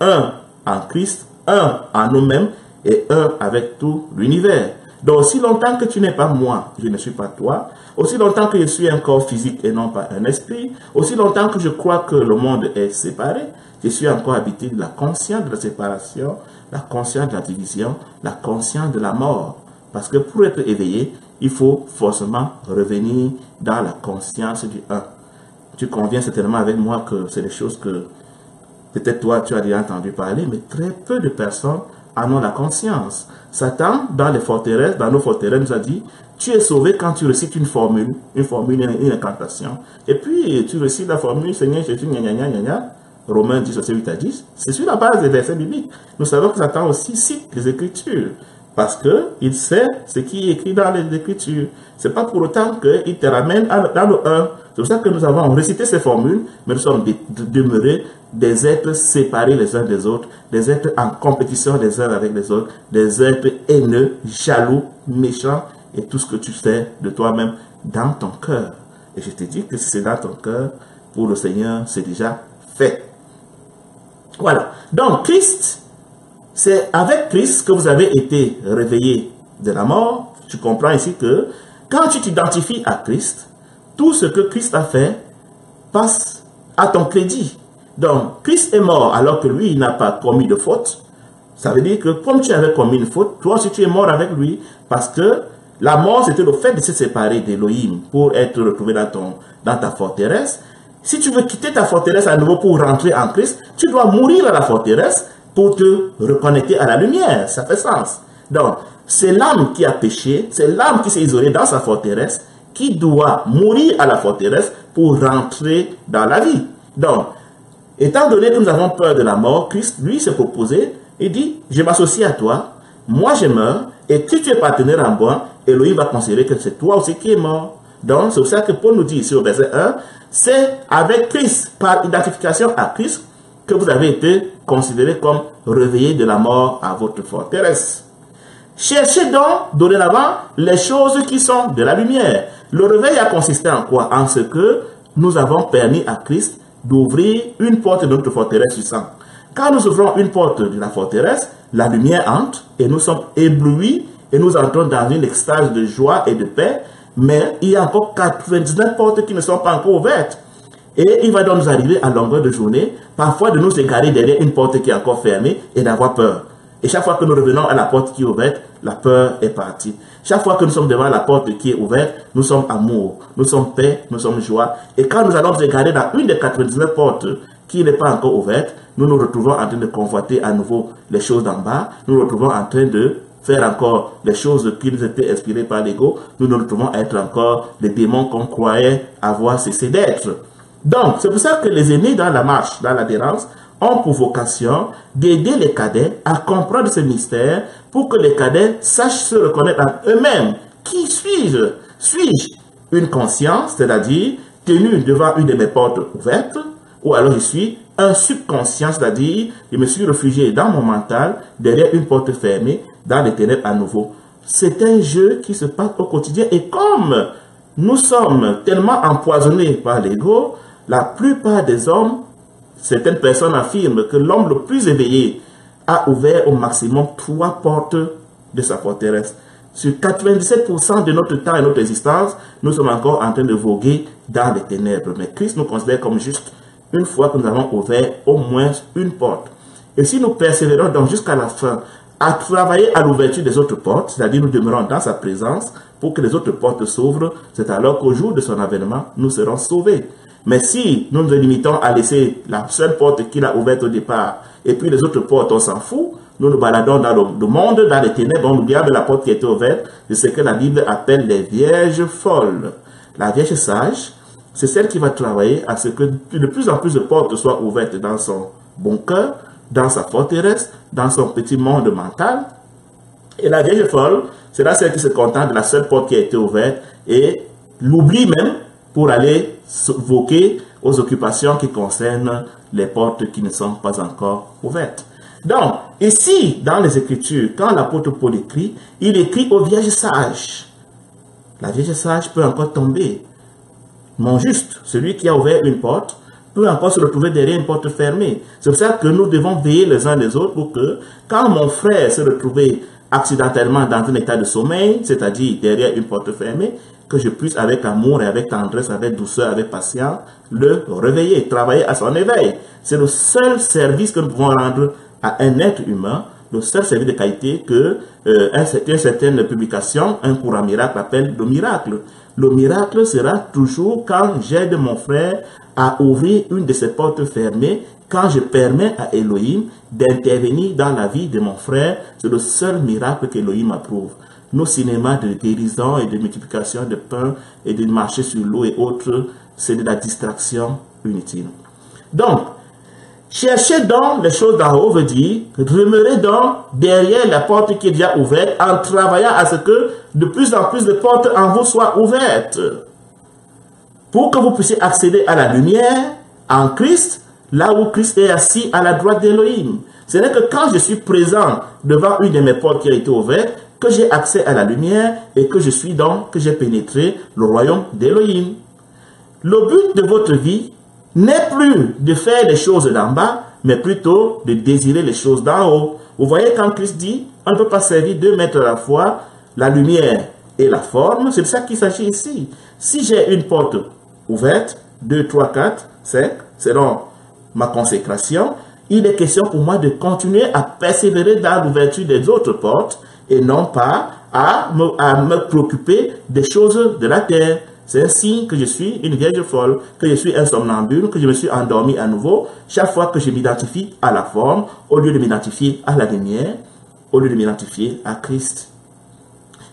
un en Christ, un en nous-mêmes et un avec tout l'univers. Donc, aussi longtemps que tu n'es pas moi, je ne suis pas toi. Aussi longtemps que je suis un corps physique et non pas un esprit. Aussi longtemps que je crois que le monde est séparé, je suis encore habité de la conscience de la séparation, la conscience de la division, la conscience de la mort. Parce que pour être éveillé, il faut forcément revenir dans la conscience du un. Tu conviens certainement avec moi que c'est des choses que peut-être toi tu as déjà entendu parler, mais très peu de personnes en ont la conscience. Satan, dans les forteresses, dans nos forteresses, nous a dit, tu es sauvé quand tu récites une formule, une incantation. Et puis, tu récites la formule, Seigneur Jésus, gna gna gna gna gna, Romains 10, 8 à 10. C'est sur la base des versets bibliques. Nous savons que Satan aussi cite les Écritures. Parce qu'il sait ce qui est écrit dans les Écritures. Ce n'est pas pour autant qu'il te ramène dans le 1. C'est pour ça que nous avons récité ces formules, mais nous sommes demeurés des êtres séparés les uns des autres, des êtres en compétition les uns avec les autres, des êtres haineux, jaloux, méchants, et tout ce que tu sais de toi-même dans ton cœur. Et je te dis que si c'est dans ton cœur, pour le Seigneur, c'est déjà fait. Voilà. Donc, Christ, c'est avec Christ que vous avez été réveillés de la mort. Tu comprends ici que quand tu t'identifies à Christ, tout ce que Christ a fait passe à ton crédit. Donc, Christ est mort alors que lui, il n'a pas commis de faute. Ça veut dire que comme tu avais commis une faute, toi aussi tu es mort avec lui parce que la mort, c'était le fait de se séparer d'Élohim pour être retrouvé dans ta forteresse. Si tu veux quitter ta forteresse à nouveau pour rentrer en Christ, tu dois mourir à la forteresse pour te reconnecter à la lumière. Ça fait sens. Donc, c'est l'âme qui a péché, c'est l'âme qui s'est isolée dans sa forteresse, qui doit mourir à la forteresse pour rentrer dans la vie. Donc, étant donné que nous avons peur de la mort, Christ, lui, s'est proposé et dit, je m'associe à toi, moi je meurs, et si tu es partenaire en moi, Elohim va considérer que c'est toi aussi qui es mort. Donc, c'est pour ça que Paul nous dit ici au verset 1, c'est avec Christ, par identification à Christ, que vous avez été considérés comme réveillés de la mort à votre forteresse. Cherchez donc, dorénavant, les choses qui sont de la lumière. Le réveil a consisté en quoi? En ce que nous avons permis à Christ d'ouvrir une porte de notre forteresse du sang. Quand nous ouvrons une porte de la forteresse, la lumière entre et nous sommes éblouis et nous entrons dans une extase de joie et de paix, mais il y a encore 99 portes qui ne sont pas encore ouvertes. Et il va donc nous arriver à longueur de journée, parfois de nous égarer derrière une porte qui est encore fermée et d'avoir peur. Et chaque fois que nous revenons à la porte qui est ouverte, la peur est partie. Chaque fois que nous sommes devant la porte qui est ouverte, nous sommes amour, nous sommes paix, nous sommes joie. Et quand nous allons nous égarer dans une des 99 portes qui n'est pas encore ouverte, nous nous retrouvons en train de convoiter à nouveau les choses d'en bas. Nous nous retrouvons en train de faire encore les choses qui nous étaient inspirées par l'ego. Nous nous retrouvons à être encore les démons qu'on croyait avoir cessé d'être. Donc, c'est pour ça que les aînés dans la marche, dans l'adhérence, ont pour vocation d'aider les cadets à comprendre ce mystère pour que les cadets sachent se reconnaître en eux-mêmes. Qui suis-je? Suis-je une conscience, c'est-à-dire tenue devant une de mes portes ouvertes, ou alors je suis un subconscient, c'est-à-dire je me suis réfugié dans mon mental, derrière une porte fermée, dans les ténèbres à nouveau. C'est un jeu qui se passe au quotidien et comme nous sommes tellement empoisonnés par l'ego, la plupart des hommes, certaines personnes affirment que l'homme le plus éveillé a ouvert au maximum 3 portes de sa forteresse. Sur 97% de notre temps et notre existence, nous sommes encore en train de voguer dans les ténèbres. Mais Christ nous considère comme juste une fois que nous avons ouvert au moins une porte. Et si nous persévérons donc jusqu'à la fin, à travailler à l'ouverture des autres portes, c'est-à-dire nous demeurons dans sa présence pour que les autres portes s'ouvrent, c'est alors qu'au jour de son avènement, nous serons sauvés. Mais si nous nous limitons à laisser la seule porte qu'il a ouverte au départ, et puis les autres portes, on s'en fout, nous nous baladons dans le monde, dans les ténèbres, on oublie de la porte qui était ouverte, de ce que la Bible appelle les vierges folles. La vierge sage, c'est celle qui va travailler à ce que de plus en plus de portes soient ouvertes dans son bon cœur, dans sa forteresse, dans son petit monde mental. Et la vierge folle sera celle qui se contente de la seule porte qui a été ouverte et l'oublie même pour aller se voquer aux occupations qui concernent les portes qui ne sont pas encore ouvertes. Donc, ici, dans les Écritures, quand l'apôtre Paul écrit, il écrit aux vierges sages. La vierge sage peut encore tomber. Mon juste, celui qui a ouvert une porte, peut encore se retrouver derrière une porte fermée. C'est pour ça que nous devons veiller les uns les autres pour que, quand mon frère se retrouvait accidentellement dans un état de sommeil, c'est-à-dire derrière une porte fermée, que je puisse avec amour et avec tendresse, avec douceur, avec patience, le réveiller, travailler à son éveil. C'est le seul service que nous pouvons rendre à un être humain, le seul service de qualité que une certaine publication, un courant miracle appelle le miracle. Le miracle sera toujours quand j'aide mon frère à ouvrir une de ces portes fermées, quand je permets à Elohim d'intervenir dans la vie de mon frère. C'est le seul miracle qu'Elohim approuve. Nos cinémas de guérison et de multiplication de pain et de marcher sur l'eau et autres, c'est de la distraction inutile. Donc, cherchez donc les choses d'en haut veut dire, demeurez donc derrière la porte qui est déjà ouverte en travaillant à ce que de plus en plus de portes en vous soient ouvertes. Pour que vous puissiez accéder à la lumière en Christ, là où Christ est assis à la droite d'Elohim. Ce n'est que quand je suis présent devant une de mes portes qui a été ouverte, que j'ai accès à la lumière et que je suis donc, que j'ai pénétré le royaume d'Elohim. Le but de votre vie n'est plus de faire les choses d'en bas, mais plutôt de désirer les choses d'en haut. Vous voyez quand Christ dit, on ne peut pas servir deux maîtres à la fois, la lumière et la forme, c'est de ça qu'il s'agit ici. Si j'ai une porte ouverte, 2, 3, 4, 5, selon ma consécration, il est question pour moi de continuer à persévérer dans l'ouverture des autres portes et non pas à me préoccuper des choses de la terre. C'est un signe que je suis une vierge folle, que je suis un somnambule, que je me suis endormi à nouveau, chaque fois que je m'identifie à la forme, au lieu de m'identifier à la lumière, au lieu de m'identifier à Christ.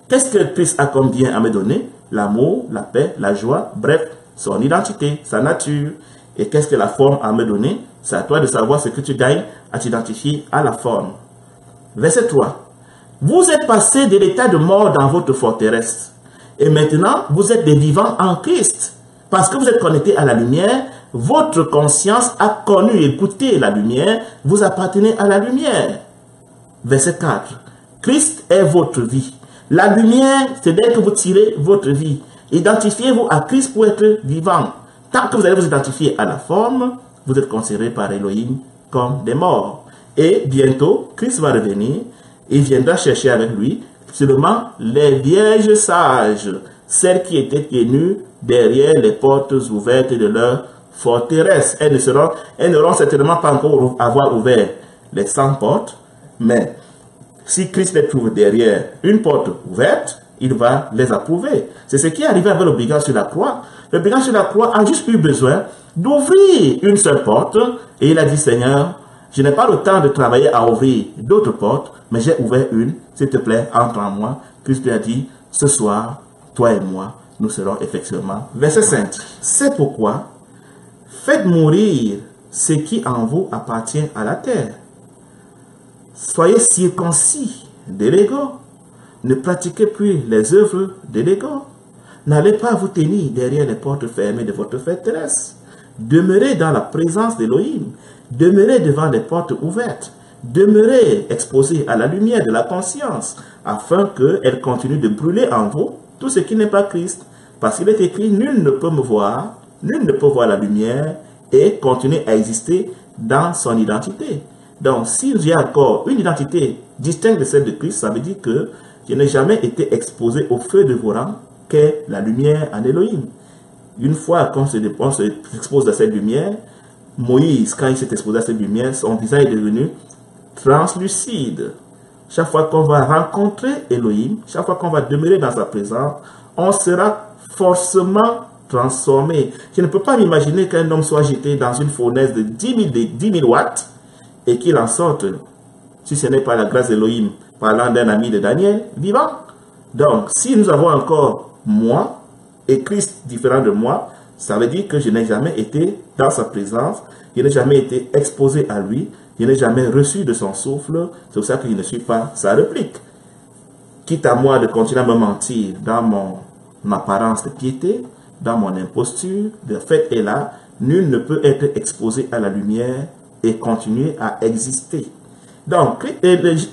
Qu'est-ce que Christ a comme bien à me donner? L'amour, la paix, la joie, bref, son identité, sa nature. Et qu'est-ce que la forme a à me donner? C'est à toi de savoir ce que tu gagnes à t'identifier à la forme. Verset 3. Vous êtes passé de l'état de mort dans votre forteresse. Et maintenant, vous êtes des vivants en Christ. Parce que vous êtes connectés à la lumière, votre conscience a connu et goûté la lumière, vous appartenez à la lumière. Verset 4. Christ est votre vie. La lumière, c'est dès que vous tirez votre vie. Identifiez-vous à Christ pour être vivant. Tant que vous allez vous identifier à la forme, vous êtes considérés par Elohim comme des morts. Et bientôt, Christ va revenir. Il viendra chercher avec lui seulement les vierges sages, celles qui étaient tenues derrière les portes ouvertes de leur forteresse. Elles n'auront certainement pas encore avoir ouvert les 100 portes, mais si Christ les trouve derrière une porte ouverte, il va les approuver. C'est ce qui est arrivé avec le brigand sur la croix. Le brigand sur la croix a juste eu besoin d'ouvrir une seule porte et il a dit, Seigneur, je n'ai pas le temps de travailler à ouvrir d'autres portes, mais j'ai ouvert une. S'il te plaît, entre en moi. Christ lui a dit, ce soir, toi et moi, nous serons effectivement. Verset 5. C'est pourquoi, faites mourir ce qui en vous appartient à la terre. Soyez circoncis de l'ego. Ne pratiquez plus les œuvres de l'ego. N'allez pas vous tenir derrière les portes fermées de votre forteresse. Demeurez dans la présence d'Elohim. Demeurez devant les portes ouvertes. Demeurez exposé à la lumière de la conscience, afin qu'elle continue de brûler en vous tout ce qui n'est pas Christ. Parce qu'il est écrit, nul ne peut me voir, nul ne peut voir la lumière et continuer à exister dans son identité. Donc, si j'ai encore une identité distincte de celle de Christ, ça veut dire que je n'ai jamais été exposé au feu de vos rangs qu'est la lumière en Elohim. Une fois qu'on s'expose à cette lumière, Moïse, quand il s'est exposé à cette lumière, son visage est devenu translucide. chaque fois qu'on va rencontrer Elohim, chaque fois qu'on va demeurer dans sa présence, on sera forcément transformé. Je ne peux pas m'imaginer qu'un homme soit jeté dans une fournaise de 10 000 watts et qu'il en sorte, si ce n'est pas la grâce d'Elohim, parlant d'un ami de Daniel, vivant. Donc, si nous avons encore moi et Christ différent de moi, ça veut dire que je n'ai jamais été dans sa présence, je n'ai jamais été exposé à lui, je n'ai jamais reçu de son souffle, c'est pour ça que je ne suis pas sa réplique. Quitte à moi de continuer à me mentir dans mon apparence de piété, dans mon imposture, le fait est là, nul ne peut être exposé à la lumière et continuer à exister. Donc,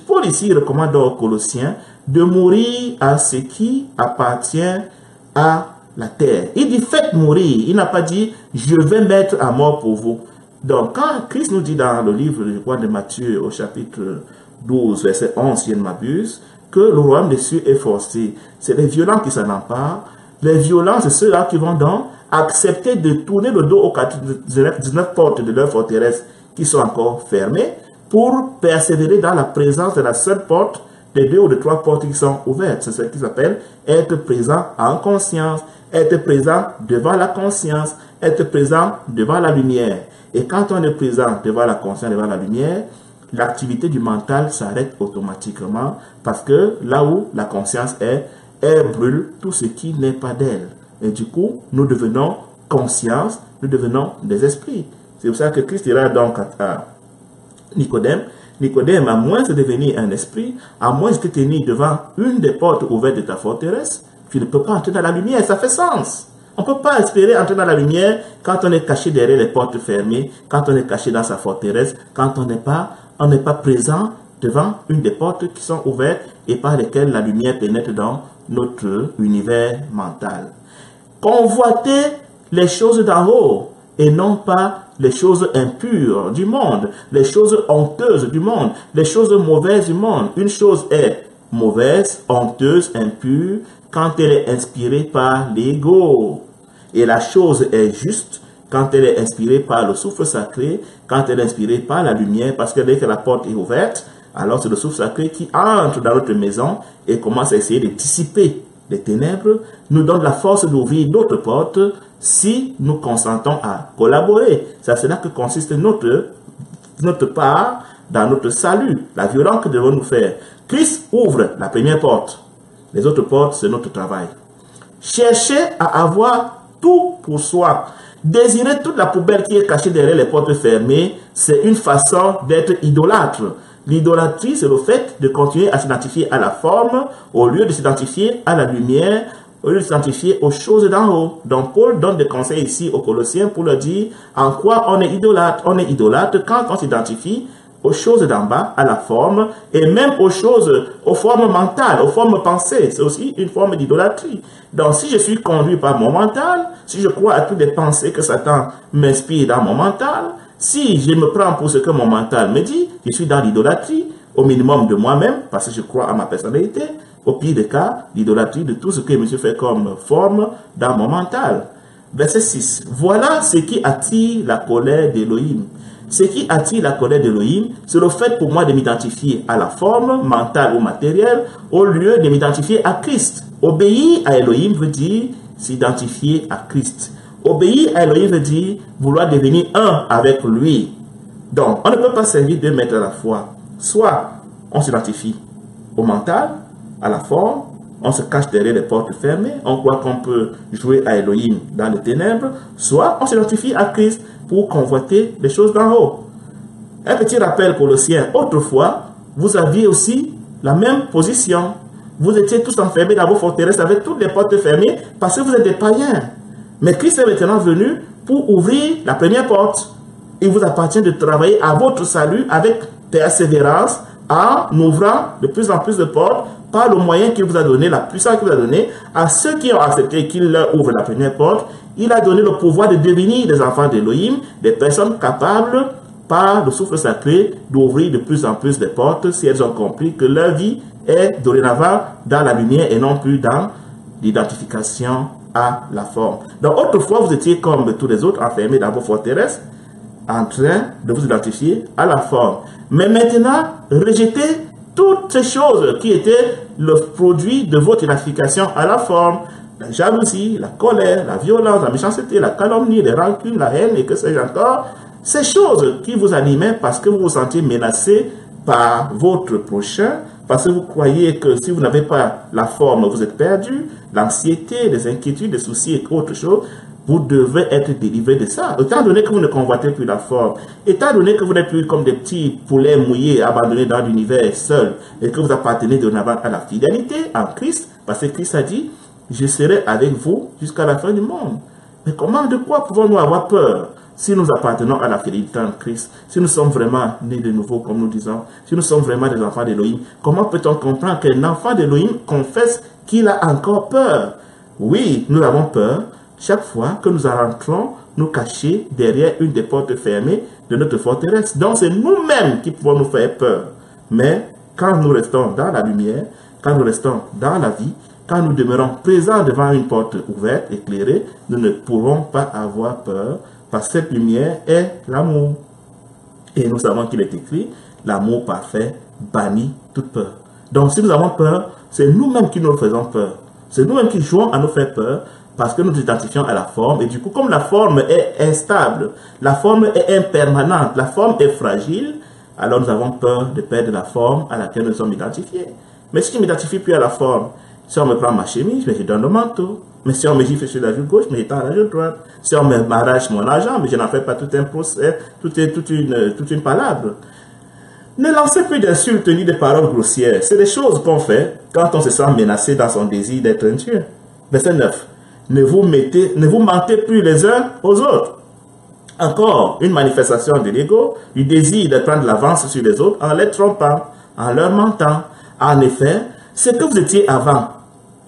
Paul ici recommande aux Colossiens de mourir à ce qui appartient à la terre. Il dit faites mourir, il n'a pas dit je vais mettre à mort pour vous. Donc, quand Christ nous dit dans le livre de Matthieu au chapitre 12, verset 11, si je ne m'abuse, que le royaume des cieux est forcé, c'est les violents qui s'en emparent. Les violents, c'est ceux-là qui vont donc accepter de tourner le dos aux 19 portes de leur forteresse qui sont encore fermées pour persévérer dans la présence de la seule porte, des 2 ou des 3 portes qui sont ouvertes. C'est ce qui s'appelle être présent en conscience, être présent devant la conscience, être présent devant la lumière. Et quand on est présent devant la conscience, devant la lumière, l'activité du mental s'arrête automatiquement parce que là où la conscience est, elle brûle tout ce qui n'est pas d'elle. Et du coup, nous devenons conscience, nous devenons des esprits. C'est pour ça que Christ dira donc à Nicodème, Nicodème, à moins de devenir un esprit, à moins de te tenir devant une des portes ouvertes de ta forteresse, tu ne peux pas entrer dans la lumière, ça fait sens. On ne peut pas espérer entrer dans la lumière quand on est caché derrière les portes fermées, quand on est caché dans sa forteresse, quand on n'est pas présent devant une des portes qui sont ouvertes et par lesquelles la lumière pénètre dans notre univers mental. Convoitez les choses d'en haut et non pas les choses impures du monde, les choses honteuses du monde, les choses mauvaises du monde. Une chose est mauvaise, honteuse, impure, quand elle est inspirée par l'ego. Et la chose est juste quand elle est inspirée par le souffle sacré, quand elle est inspirée par la lumière, parce que dès que la porte est ouverte, alors c'est le souffle sacré qui entre dans notre maison et commence à essayer de dissiper les ténèbres, nous donne la force d'ouvrir d'autres portes si nous consentons à collaborer. C'est à cela que consiste notre part dans notre salut, la violence que devons-nous faire. Christ ouvre la première porte. Les autres portes, c'est notre travail. Cherchez à avoir tout pour soi. Désirer toute la poubelle qui est cachée derrière les portes fermées, c'est une façon d'être idolâtre. L'idolâtrie, c'est le fait de continuer à s'identifier à la forme au lieu de s'identifier à la lumière, au lieu de s'identifier aux choses d'en haut. Donc Paul donne des conseils ici aux Colossiens pour leur dire en quoi on est idolâtre. On est idolâtre quand on s'identifie aux choses d'en bas, à la forme, et même aux formes mentales, aux formes pensées. C'est aussi une forme d'idolâtrie. Donc si je suis conduit par mon mental, si je crois à toutes les pensées que Satan m'inspire dans mon mental, si je me prends pour ce que mon mental me dit, je suis dans l'idolâtrie, au minimum de moi-même, parce que je crois à ma personnalité, au pire des cas, l'idolâtrie de tout ce que je me suis fait comme forme dans mon mental. Verset 6. Voilà ce qui attire la colère d'Elohim. Ce qui attire la colère d'Elohim, c'est le fait pour moi de m'identifier à la forme mentale ou matérielle, au lieu de m'identifier à Christ. Obéir à Elohim veut dire s'identifier à Christ. Obéir à Elohim veut dire vouloir devenir un avec lui. Donc, on ne peut pas servir deux maîtres à la fois. Soit on s'identifie au mental, à la forme, on se cache derrière les portes fermées, on croit qu'on peut jouer à Elohim dans les ténèbres, soit on s'identifie à Christ pour convoiter les choses d'en haut. Un petit rappel Colossiens, autrefois, vous aviez aussi la même position. Vous étiez tous enfermés dans vos forteresses avec toutes les portes fermées parce que vous êtes des païens. Mais Christ est maintenant venu pour ouvrir la première porte. Il vous appartient de travailler à votre salut avec persévérance en ouvrant de plus en plus de portes par le moyen qu'il vous a donné, la puissance qu'il vous a donné. À ceux qui ont accepté qu'il leur ouvre la première porte, il a donné le pouvoir de devenir des enfants d'Elohim, des personnes capables, par le souffle sacré, d'ouvrir de plus en plus de portes si elles ont compris que leur vie est dorénavant dans la lumière et non plus dans l'identification à la forme. Donc autrefois, vous étiez comme tous les autres enfermés dans vos forteresses, en train de vous identifier à la forme. Mais maintenant, rejetez toutes ces choses qui étaient le produit de votre identification à la forme, la jalousie, la colère, la violence, la méchanceté, la calomnie, les rancunes, la haine et que sais-je encore, ces choses qui vous animaient parce que vous vous sentiez menacé par votre prochain, parce que vous croyez que si vous n'avez pas la forme, vous êtes perdu, l'anxiété, les inquiétudes, les soucis et autre chose, vous devez être délivré de ça. Étant donné que vous ne convoitez plus la forme, étant donné que vous n'êtes plus comme des petits poulets mouillés, abandonnés dans l'univers seul, et que vous appartenez dorénavant à la fidélité en Christ, parce que Christ a dit, je serai avec vous jusqu'à la fin du monde. Mais comment, de quoi pouvons-nous avoir peur si nous appartenons à la fidélité en Christ, si nous sommes vraiment nés de nouveau, comme nous disons, si nous sommes vraiment des enfants d'Élohim, comment peut-on comprendre qu'un enfant d'Élohim confesse qu'il a encore peur? Oui, nous avons peur chaque fois que nous rentrons nous cacher derrière une des portes fermées de notre forteresse. Donc c'est nous-mêmes qui pouvons nous faire peur. Mais quand nous restons dans la lumière, quand nous restons dans la vie, quand nous demeurons présents devant une porte ouverte, éclairée, nous ne pourrons pas avoir peur, parce que cette lumière est l'amour. Et nous savons qu'il est écrit, l'amour parfait bannit toute peur. Donc si nous avons peur, c'est nous-mêmes qui nous faisons peur. C'est nous-mêmes qui jouons à nous faire peur, parce que nous nous identifions à la forme. Et du coup, comme la forme est instable, la forme est impermanente, la forme est fragile, alors nous avons peur de perdre la forme à laquelle nous sommes identifiés. Mais si je ne m'identifie plus à la forme, si on me prend ma chemise, mais je donne le manteau. Mais si on me gifle sur la joue gauche, mais j'étends la joue droite. Si on m'arrache mon argent, mais je n'en fais pas tout un procès, toute une palabre. Ne lancez plus d'insultes ni de paroles grossières. C'est des choses qu'on fait quand on se sent menacé dans son désir d'être un Dieu. Verset 9. Ne vous mentez plus les uns aux autres. Encore une manifestation de l'ego, du désir de prendre l'avance sur les autres en les trompant, en leur mentant. En effet, ce que vous étiez avant,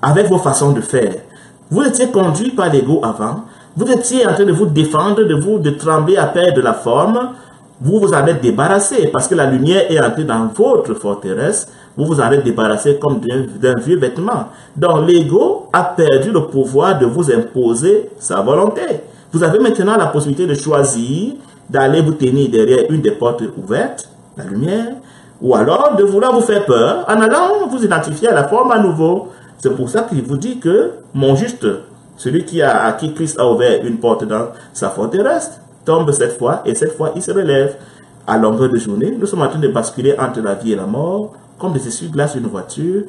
avec vos façons de faire, vous étiez conduit par l'ego avant, vous étiez en train de vous défendre, de trembler à perdre de la forme, vous vous en êtes débarrassé parce que la lumière est entrée dans votre forteresse, vous vous en êtes débarrassé comme d'un vieux vêtement. Donc l'ego a perdu le pouvoir de vous imposer sa volonté. Vous avez maintenant la possibilité de choisir d'aller vous tenir derrière une des portes ouvertes, la lumière, ou alors de vouloir vous faire peur en allant vous identifier à la forme à nouveau. C'est pour ça qu'il vous dit que mon juste, celui à qui Christ a ouvert une porte dans sa forteresse, tombe cette fois, et cette fois il se relève. À longueur de journée, nous sommes en train de basculer entre la vie et la mort, comme des essuie-glaces d'une voiture.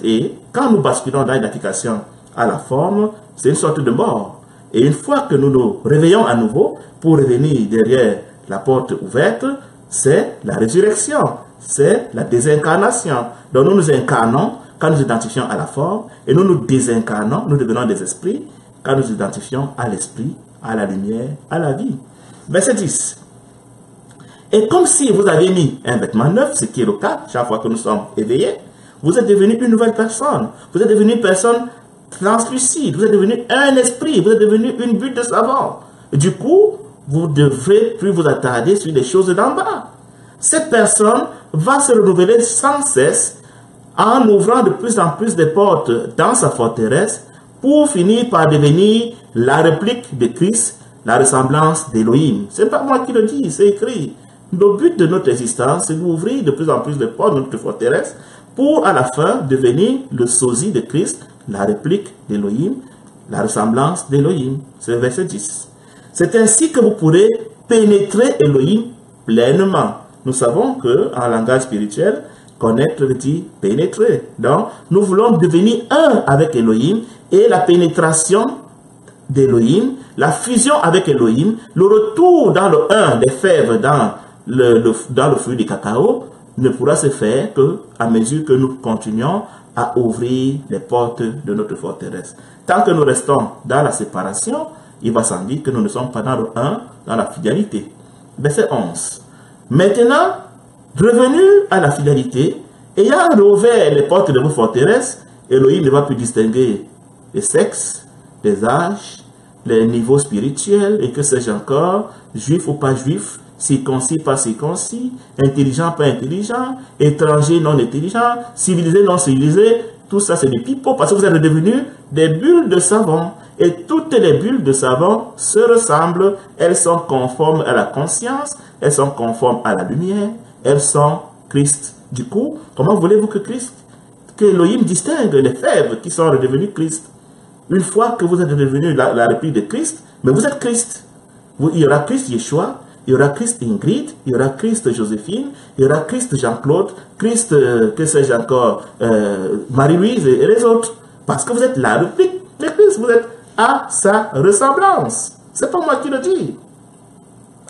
Et quand nous basculons dans l'identification à la forme, c'est une sorte de mort. Et une fois que nous nous réveillons à nouveau, pour revenir derrière la porte ouverte, c'est la résurrection, c'est la désincarnation. Donc nous nous incarnons quand nous identifions à la forme, et nous nous désincarnons, nous devenons des esprits, quand nous identifions à l'esprit, à la lumière, à la vie. Verset 10. Et comme si vous aviez mis un vêtement neuf, ce qui est le cas, chaque fois que nous sommes éveillés, vous êtes devenu une nouvelle personne. Vous êtes devenu une personne translucide. Vous êtes devenu un esprit. Vous êtes devenu une bulle de savon. Et du coup, vous ne devrez plus vous attarder sur les choses d'en bas. Cette personne va se renouveler sans cesse en ouvrant de plus en plus de portes dans sa forteresse pour finir par devenir la réplique de Christ, la ressemblance d'Élohim. Ce n'est pas moi qui le dis, c'est écrit. Le but de notre existence, c'est d'ouvrir de plus en plus de portes de notre forteresse pour à la fin devenir le sosie de Christ, la réplique d'Élohim, la ressemblance d'Élohim. C'est le verset 10. C'est ainsi que vous pourrez pénétrer Élohim pleinement. Nous savons qu'en langage spirituel, connaître veut dire pénétrer. Donc, nous voulons devenir un avec Élohim et la pénétration d'Élohim, la fusion avec Élohim, le retour dans le un des fèves dans le fruit du cacao ne pourra se faire qu'à mesure que nous continuons à ouvrir les portes de notre forteresse. Tant que nous restons dans la séparation, il va sans dire que nous ne sommes pas dans le un, dans la fidélité. Verset 11. Maintenant, revenus à la fidélité, ayant rouvert les portes de vos forteresses, Élohim ne va plus distinguer les sexes, les âges, les niveaux spirituels, et que sais-je encore, juif ou pas juif, circoncis pas circoncis, intelligent pas intelligent, étranger non intelligent, civilisé non civilisé, tout ça c'est des pipeaux, parce que vous êtes devenus des bulles de savon. Et toutes les bulles de savon se ressemblent, elles sont conformes à la conscience, elles sont conformes à la lumière, elles sont Christ Du coup, comment voulez-vous que Elohim distingue les fèves qui sont redevenus Christ? Une fois que vous êtes devenu la réplique de Christ, mais vous êtes Christ. Il y aura Christ Yeshua, il y aura Christ Ingrid, il y aura Christ Joséphine, il y aura Christ Jean-Claude, Christ, que sais-je encore, Marie-Louise et les autres. Parce que vous êtes la réplique de Christ, vous êtes à sa ressemblance. C'est pas moi qui le dis.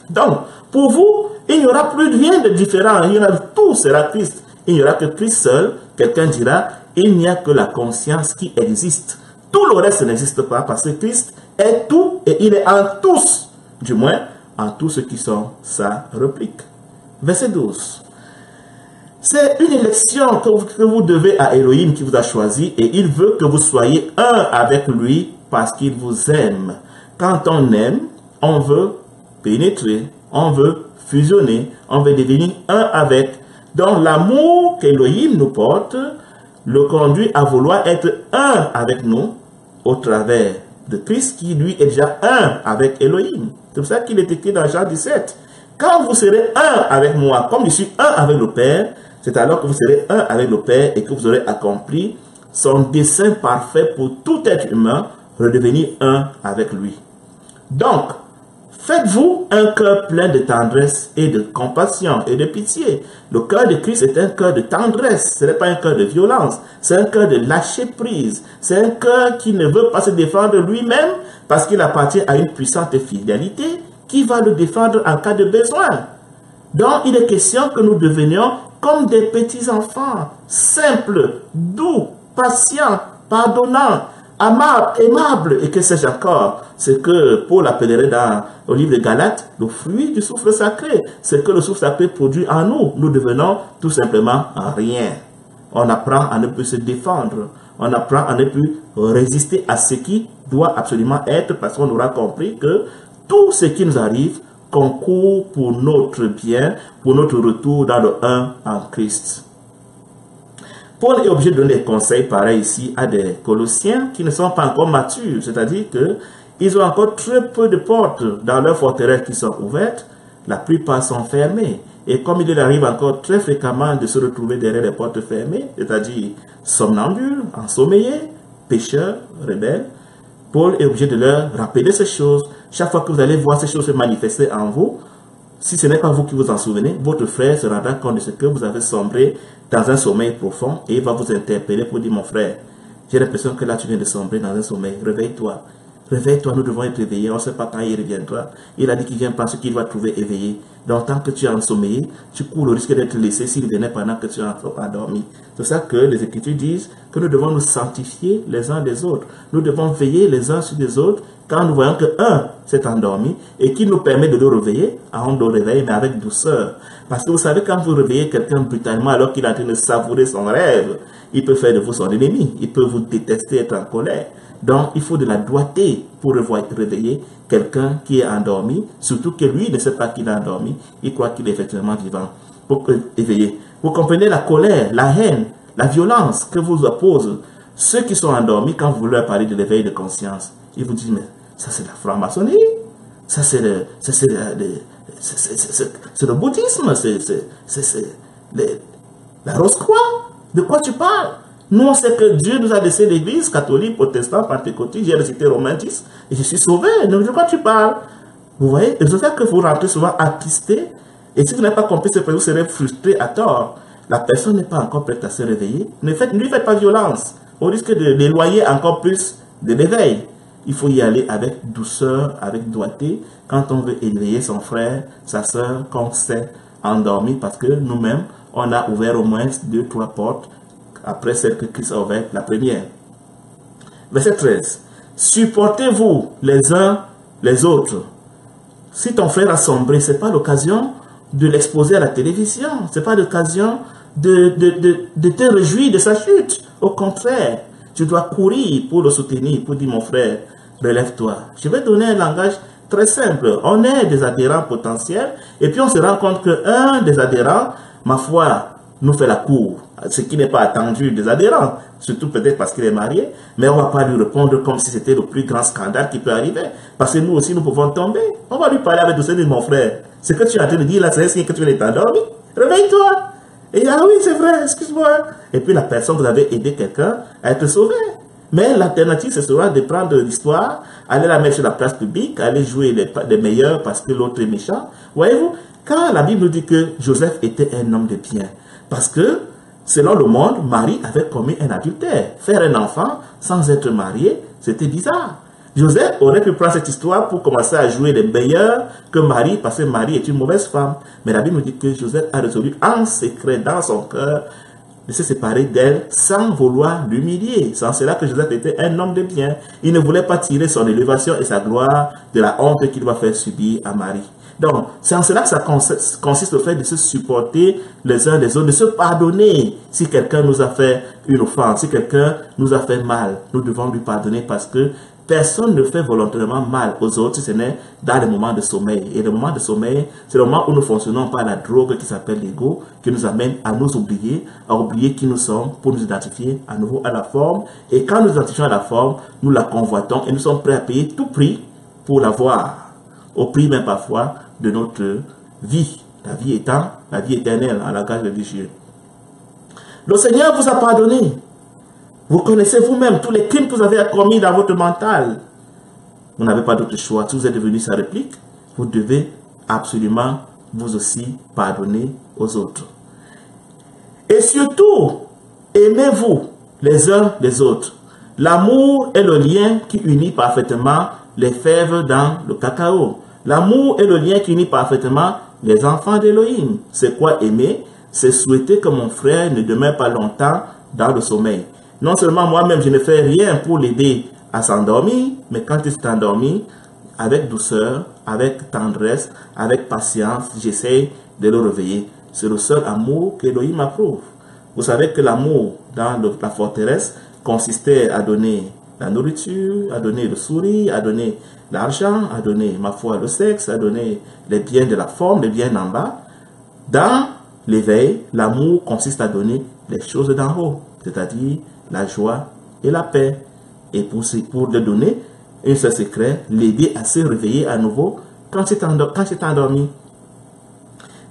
Donc, pour vous, il n'y aura plus rien de différent. Tout sera Christ. Il n'y aura que Christ seul. Quelqu'un dira, il n'y a que la conscience qui existe. Tout le reste n'existe pas parce que Christ est tout et il est en tous. Du moins, en tous ceux qui sont sa réplique. Verset 12. C'est une élection que vous devez à Elohim qui vous a choisi et il veut que vous soyez un avec lui parce qu'il vous aime. Quand on aime, on veut pénétrer, on veut fusionner, on veut devenir un avec. Donc l'amour qu'Elohim nous porte le conduit à vouloir être un avec nous au travers de Christ qui lui est déjà un avec Elohim. C'est pour ça qu'il est écrit dans Jean 17. Quand vous serez un avec moi, comme je suis un avec le Père, c'est alors que vous serez un avec le Père et que vous aurez accompli son dessein parfait pour tout être humain, redevenir un avec lui. Donc, faites-vous un cœur plein de tendresse et de compassion et de pitié. Le cœur de Christ est un cœur de tendresse, ce n'est pas un cœur de violence, c'est un cœur de lâcher prise, c'est un cœur qui ne veut pas se défendre lui-même parce qu'il appartient à une puissante fidélité qui va le défendre en cas de besoin. Donc, il est question que nous devenions comme des petits enfants, simples, doux, patients, pardonnants, aimables, et que sais-je encore. Ce que Paul appellerait au livre de Galates, le fruit du souffle sacré. Ce que le souffle sacré produit en nous. Nous devenons tout simplement rien. On apprend à ne plus se défendre. On apprend à ne plus résister à ce qui doit absolument être parce qu'on aura compris que tout ce qui nous arrive concourt pour notre bien, pour notre retour dans le un en Christ. Paul est obligé de donner des conseils pareils ici à des Colossiens qui ne sont pas encore matures, c'est-à-dire qu'ils ont encore très peu de portes dans leurs forteresses qui sont ouvertes, la plupart sont fermées. Et comme il arrive encore très fréquemment de se retrouver derrière les portes fermées, c'est-à-dire somnambules, ensommeillés, pécheurs, rebelles, Paul est obligé de leur rappeler ces choses. Chaque fois que vous allez voir ces choses se manifester en vous, si ce n'est pas vous qui vous en souvenez, votre frère se rendra compte de ce que vous avez sombré dans un sommeil profond et il va vous interpeller pour dire, mon frère, j'ai l'impression que là tu viens de sombrer dans un sommeil, réveille-toi. Réveille-toi, nous devons être éveillés, on ne sait pas quand il reviendra. Il a dit qu'il vient par ce qu'il va trouver éveillé. Donc tant que tu es ensommeillé, tu cours le risque d'être laissé s'il venait pendant que tu es endormi. C'est ça que les Écritures disent que nous devons nous sanctifier les uns les autres. Nous devons veiller les uns sur les autres quand nous voyons que un s'est endormi et qui nous permet de le réveiller, on le réveille mais avec douceur. Parce que vous savez, quand vous réveillez quelqu'un brutalement alors qu'il est en train de savourer son rêve, il peut faire de vous son ennemi, il peut vous détester, être en colère. Donc, il faut de la doigté pour réveiller quelqu'un qui est endormi, surtout que lui ne sait pas qu'il est endormi, il croit qu'il est effectivement vivant, pour éveiller. Vous comprenez la colère, la haine, la violence que vous opposent ceux qui sont endormis quand vous leur parlez de l'éveil de conscience. Ils vous disent, mais ça c'est la franc-maçonnerie, ça c'est le bouddhisme, c'est la Rose-Croix, de quoi tu parles? Nous, on sait que Dieu nous a laissé l'église catholique, protestante, pentecôtiste. J'ai récité Romains 10 et je suis sauvé. Donc, de quoi tu parles? Vous voyez? Et c'est ça que vous rentrez souvent attristé. Et si vous n'avez pas compris ce que vous serez frustré à tort. La personne n'est pas encore prête à se réveiller. Ne lui faites pas violence. On risque de l'éloigner encore plus de l'éveil. Il faut y aller avec douceur, avec doigté. Quand on veut éveiller son frère, sa soeur, qu'on s'est endormi parce que nous-mêmes, on a ouvert au moins 2-3 portes après celle que Christ a ouverte, la première. Verset 13. Supportez-vous les uns les autres. Si ton frère a sombré, ce n'est pas l'occasion de l'exposer à la télévision. Ce n'est pas l'occasion de te réjouir de sa chute. Au contraire, tu dois courir pour le soutenir, pour dire, mon frère, relève-toi. Je vais donner un langage très simple. On est des adhérents potentiels et puis on se rend compte qu'un des adhérents, ma foi, nous fait la cour, ce qui n'est pas attendu des adhérents, surtout peut-être parce qu'il est marié, mais on ne va pas lui répondre comme si c'était le plus grand scandale qui peut arriver, parce que nous aussi nous pouvons tomber. On va lui parler avec douceur, mon frère, ce que tu es en train de dire là, c'est un signe que tu viens de t'endormir, réveille-toi. Et ah oui, c'est vrai, excuse-moi. Et puis la personne, vous avez aidé quelqu'un à être sauvé. Mais l'alternative, ce sera de prendre l'histoire, aller la mettre sur la place publique, aller jouer les meilleurs parce que l'autre est méchant. Voyez-vous, quand la Bible nous dit que Joseph était un homme de bien, parce que, selon le monde, Marie avait commis un adultère. Faire un enfant sans être marié, c'était bizarre. Joseph aurait pu prendre cette histoire pour commencer à jouer les meilleurs que Marie, parce que Marie est une mauvaise femme. Mais la Bible nous dit que Joseph a résolu en secret, dans son cœur, de se séparer d'elle sans vouloir l'humilier. C'est en cela que Joseph était un homme de bien. Il ne voulait pas tirer son élévation et sa gloire de la honte qu'il va faire subir à Marie. Donc, c'est en cela que ça consiste au fait de se supporter les uns les autres, de se pardonner. Si quelqu'un nous a fait une offense, si quelqu'un nous a fait mal, nous devons lui pardonner parce que personne ne fait volontairement mal aux autres si ce n'est dans les moments de sommeil. Et le moment de sommeil, c'est le moment où nous fonctionnons par la drogue qui s'appelle l'ego, qui nous amène à nous oublier, à oublier qui nous sommes pour nous identifier à nouveau à la forme. Et quand nous identifions à la forme, nous la convoitons et nous sommes prêts à payer tout prix pour l'avoir, au prix même parfois de notre vie. La vie étant la vie éternelle en langage religieux. Le Seigneur vous a pardonné. Vous connaissez vous-même tous les crimes que vous avez commis dans votre mental. Vous n'avez pas d'autre choix. Si vous êtes devenu sa réplique, vous devez absolument vous aussi pardonner aux autres. Et surtout, aimez-vous les uns les autres. L'amour est le lien qui unit parfaitement les fèves dans le cacao. L'amour est le lien qui unit parfaitement les enfants d'Élohim. C'est quoi aimer? C'est souhaiter que mon frère ne demeure pas longtemps dans le sommeil. Non seulement moi-même, je ne fais rien pour l'aider à s'endormir, mais quand il s'est endormi, avec douceur, avec tendresse, avec patience, j'essaie de le réveiller. C'est le seul amour qu'Élohim approuve. Vous savez que l'amour dans la forteresse consistait à donner la nourriture, à donner le sourire, à donner l'argent, à donner, ma foi, le sexe, à donner les biens de la forme, les biens d'en bas. Dans l'éveil, l'amour consiste à donner les choses d'en haut, c'est-à-dire la joie et la paix. Et pour le donner, un seul secret, l'aider à se réveiller à nouveau quand c'est endormi.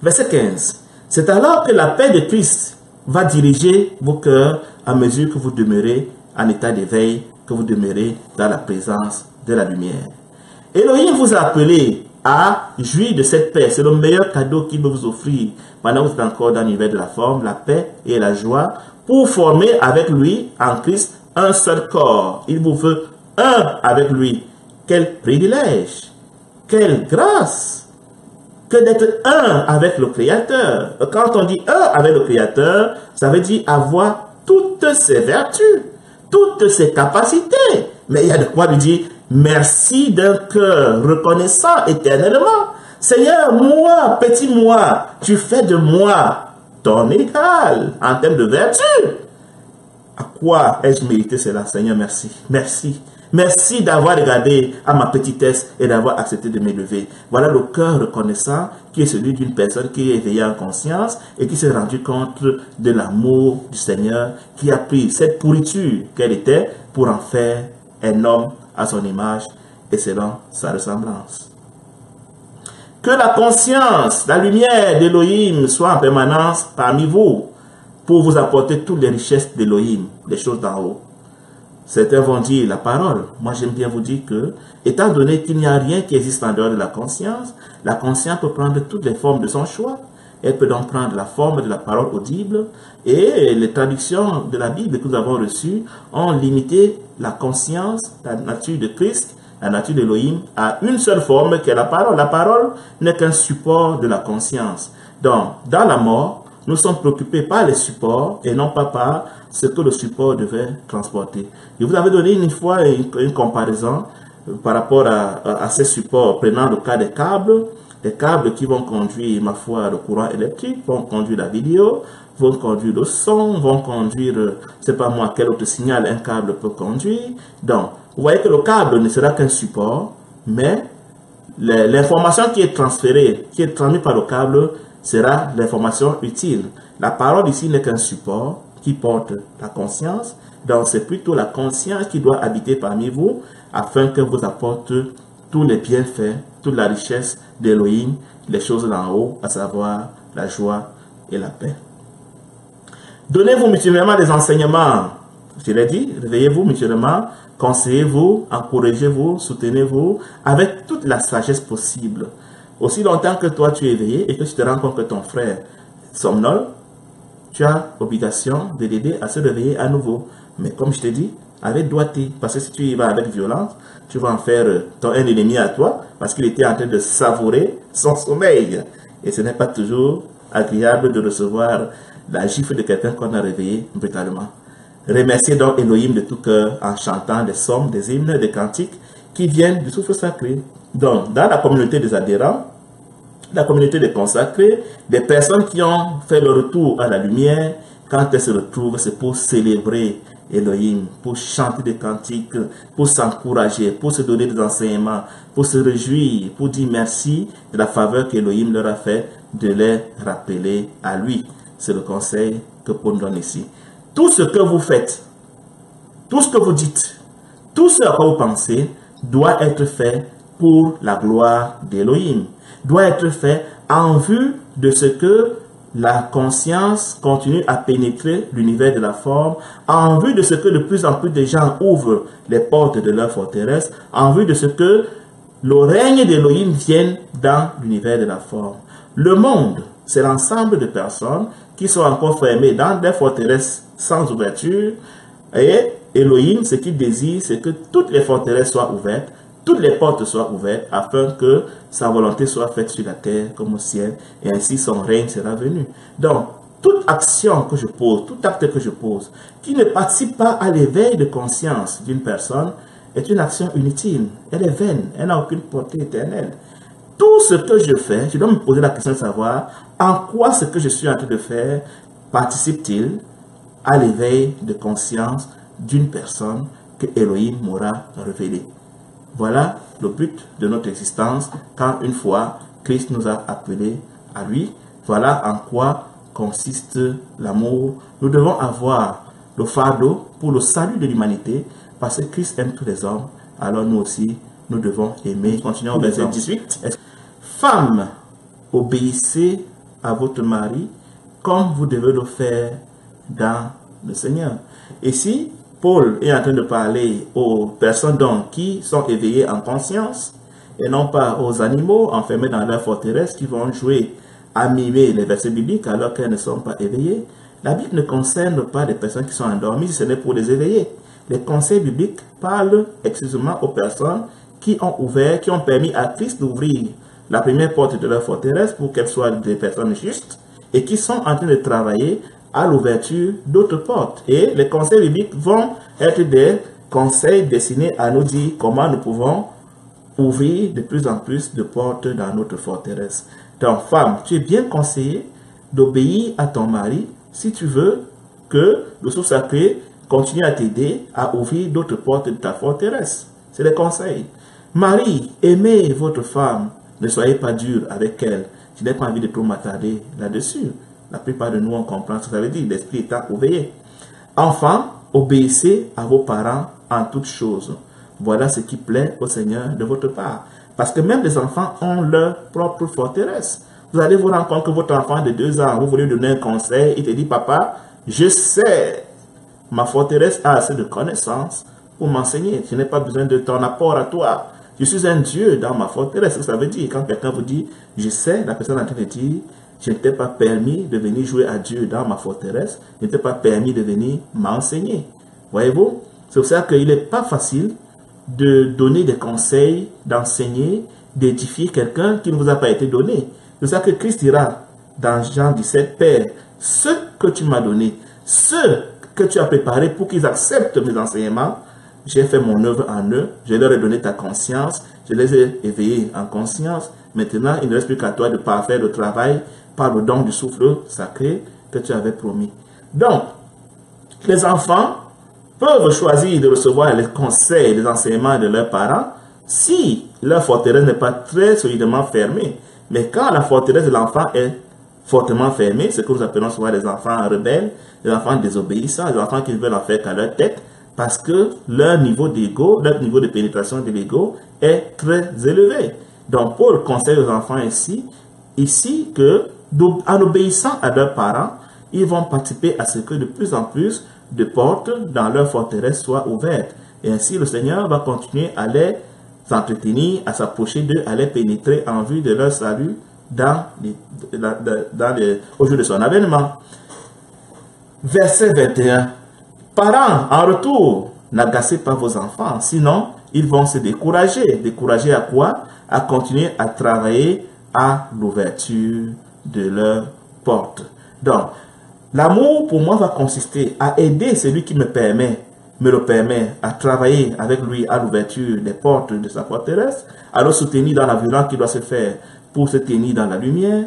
Verset 15. C'est alors que la paix de Christ va diriger vos cœurs à mesure que vous demeurez en état d'éveil, que vous demeurez dans la présence de la lumière. Elohim vous a appelé à jouir de cette paix. C'est le meilleur cadeau qu'il veut vous offrir pendant que vous êtes encore dans l'univers de la forme, la paix et la joie, pour former avec lui, en Christ, un seul corps. Il vous veut un avec lui. Quel privilège, quelle grâce que d'être un avec le Créateur. Quand on dit un avec le Créateur, ça veut dire avoir toutes ses vertus, toutes ses capacités. Mais il y a de quoi lui dire merci d'un cœur reconnaissant éternellement. Seigneur, moi, petit moi, tu fais de moi ton égal en termes de vertu. À quoi ai-je mérité cela, Seigneur? Merci. Merci. Merci d'avoir regardé à ma petitesse et d'avoir accepté de m'élever. Voilà le cœur reconnaissant qui est celui d'une personne qui est éveillée en conscience et qui s'est rendu compte de l'amour du Seigneur, qui a pris cette pourriture qu'elle était pour en faire un homme à son image et selon sa ressemblance. Que la conscience, la lumière d'Élohim soit en permanence parmi vous pour vous apporter toutes les richesses d'Élohim, les choses d'en haut. Certains vont dire la parole. Moi, j'aime bien vous dire que, étant donné qu'il n'y a rien qui existe en dehors de la conscience peut prendre toutes les formes de son choix. Elle peut donc prendre la forme de la parole audible. Et les traductions de la Bible que nous avons reçues ont limité la conscience, la nature de Christ, la nature d'Élohim, à une seule forme qui est la parole. La parole n'est qu'un support de la conscience. Donc, dans la mort, nous sommes préoccupés par les supports et non pas par ce que le support devait transporter. Je vous avais donné une fois une comparaison par rapport à ces supports, prenant le cas des câbles qui vont conduire, ma foi, le courant électrique, vont conduire la vidéo, vont conduire le son, vont conduire, c'est pas moi, quel autre signal un câble peut conduire. Donc, vous voyez que le câble ne sera qu'un support, mais l'information qui est transférée, qui est transmise par le câble, sera l'information utile. La parole ici n'est qu'un support qui porte la conscience. Donc, c'est plutôt la conscience qui doit habiter parmi vous afin que vous apporte tous les bienfaits, toute la richesse d'Élohim, les choses d'en haut, à savoir la joie et la paix. Donnez-vous mutuellement des enseignements. Je l'ai dit, réveillez-vous mutuellement, conseillez-vous, encouragez-vous, soutenez-vous avec toute la sagesse possible. Aussi longtemps que toi tu es éveillé et que tu te rends compte que ton frère somnole, tu as obligation de l'aider à se réveiller à nouveau. Mais comme je t'ai dit, avec doigté, parce que si tu y vas avec violence, tu vas en faire un ennemi à toi, parce qu'il était en train de savourer son sommeil. Et ce n'est pas toujours agréable de recevoir la gifle de quelqu'un qu'on a réveillé brutalement. Remerciez donc Elohim de tout cœur en chantant des psaumes, des hymnes, des cantiques qui viennent du souffle sacré. Donc, dans la communauté des adhérents, la communauté des consacrés, des personnes qui ont fait le retour à la lumière, quand elles se retrouvent, c'est pour célébrer Elohim, pour chanter des cantiques, pour s'encourager, pour se donner des enseignements, pour se réjouir, pour dire merci de la faveur qu'Elohim leur a fait de les rappeler à lui. C'est le conseil que Paul donne ici. Tout ce que vous faites, tout ce que vous dites, tout ce à quoi vous pensez, doit être fait pour la gloire d'Elohim, doit être fait en vue de ce que la conscience continue à pénétrer l'univers de la forme, en vue de ce que de plus en plus de gens ouvrent les portes de leur forteresse, en vue de ce que le règne d'Elohim vienne dans l'univers de la forme. Le monde, c'est l'ensemble de personnes qui sont encore fermées dans des forteresses sans ouverture. Et Elohim, ce qu'il désire, c'est que toutes les forteresses soient ouvertes, toutes les portes soient ouvertes, afin que sa volonté soit faite sur la terre comme au ciel, et ainsi son règne sera venu. Donc, toute action que je pose, tout acte que je pose, qui ne participe pas à l'éveil de conscience d'une personne, est une action inutile. Elle est vaine, elle n'a aucune portée éternelle. Tout ce que je fais, je dois me poser la question de savoir en quoi ce que je suis en train de faire participe-t-il à l'éveil de conscience d'une personne que Elohim m'aura révélée. Voilà le but de notre existence quand une fois Christ nous a appelés à lui. Voilà en quoi consiste l'amour. Nous devons avoir le fardeau pour le salut de l'humanité parce que Christ aime tous les hommes. Alors nous aussi, nous devons aimer. Continuons au verset 18. Femmes, obéissez à votre mari comme vous devez le faire dans le Seigneur. Ici, Paul est en train de parler aux personnes donc qui sont éveillées en conscience et non pas aux animaux enfermés dans leur forteresse qui vont jouer à mimer les versets bibliques alors qu'elles ne sont pas éveillées. La Bible ne concerne pas les personnes qui sont endormies, ce n'est pour les éveiller. Les conseils bibliques parlent exclusivement aux personnes qui ont ouvert, qui ont permis à Christ d'ouvrir la première porte de leur forteresse pour qu'elles soient des personnes justes et qui sont en train de travailler à l'ouverture d'autres portes. Et les conseils bibliques vont être des conseils destinés à nous dire comment nous pouvons ouvrir de plus en plus de portes dans notre forteresse. Donc, femme, tu es bien conseillé d'obéir à ton mari si tu veux que le souffle sacré continue à t'aider à ouvrir d'autres portes de ta forteresse. C'est les conseils. Mari, aimez votre femme, ne soyez pas dur avec elle. Je n'ai pas envie de trop m'attarder là-dessus. La plupart de nous, on comprend ce que ça veut dire, l'esprit étant éveillé. Enfants, obéissez à vos parents en toutes choses. Voilà ce qui plaît au Seigneur de votre part. Parce que même les enfants ont leur propre forteresse. Vous allez vous rendre compte que votre enfant de 2 ans, vous voulez lui donner un conseil, il te dit, papa, je sais, ma forteresse a assez de connaissances pour m'enseigner. Je n'ai pas besoin de ton apport à toi. Je suis un Dieu dans ma forteresse. Ce que ça veut dire, quand quelqu'un vous dit, je sais, la personne est en train de dire, je ne t'ai pas permis de venir jouer à Dieu dans ma forteresse. Je ne t'ai pas permis de venir m'enseigner. Voyez-vous? C'est pour ça qu'il n'est pas facile de donner des conseils, d'enseigner, d'édifier quelqu'un qui ne vous a pas été donné. C'est pour ça que Christ dira dans Jean 17, Père, ce que tu m'as donné, ce que tu as préparé pour qu'ils acceptent mes enseignements, j'ai fait mon œuvre en eux, je leur ai donné ta conscience, je les ai éveillés en conscience. Maintenant, il ne reste plus qu'à toi de parfaire le travail par le don du souffle sacré que tu avais promis. Donc, les enfants peuvent choisir de recevoir les conseils, les enseignements de leurs parents si leur forteresse n'est pas très solidement fermée. Mais quand la forteresse de l'enfant est fortement fermée, ce que nous appelons souvent les enfants rebelles, les enfants désobéissants, les enfants qui veulent en faire qu'à leur tête, parce que leur niveau d'ego, leur niveau de pénétration de l'ego est très élevé. Donc, Paul conseille aux enfants ici que, en obéissant à leurs parents, ils vont participer à ce que de plus en plus de portes dans leur forteresse soient ouvertes. Et ainsi, le Seigneur va continuer à les entretenir, à s'approcher d'eux, à les pénétrer en vue de leur salut au jour de son avènement. Verset 21. Parents, en retour, n'agacez pas vos enfants, sinon ils vont se décourager. Décourager à quoi? À continuer à travailler à l'ouverture de leur porte. Donc, l'amour pour moi va consister à aider celui qui me le permet à travailler avec lui à l'ouverture des portes de sa forteresse, à le soutenir dans la violence qui doit se faire pour se tenir dans la lumière,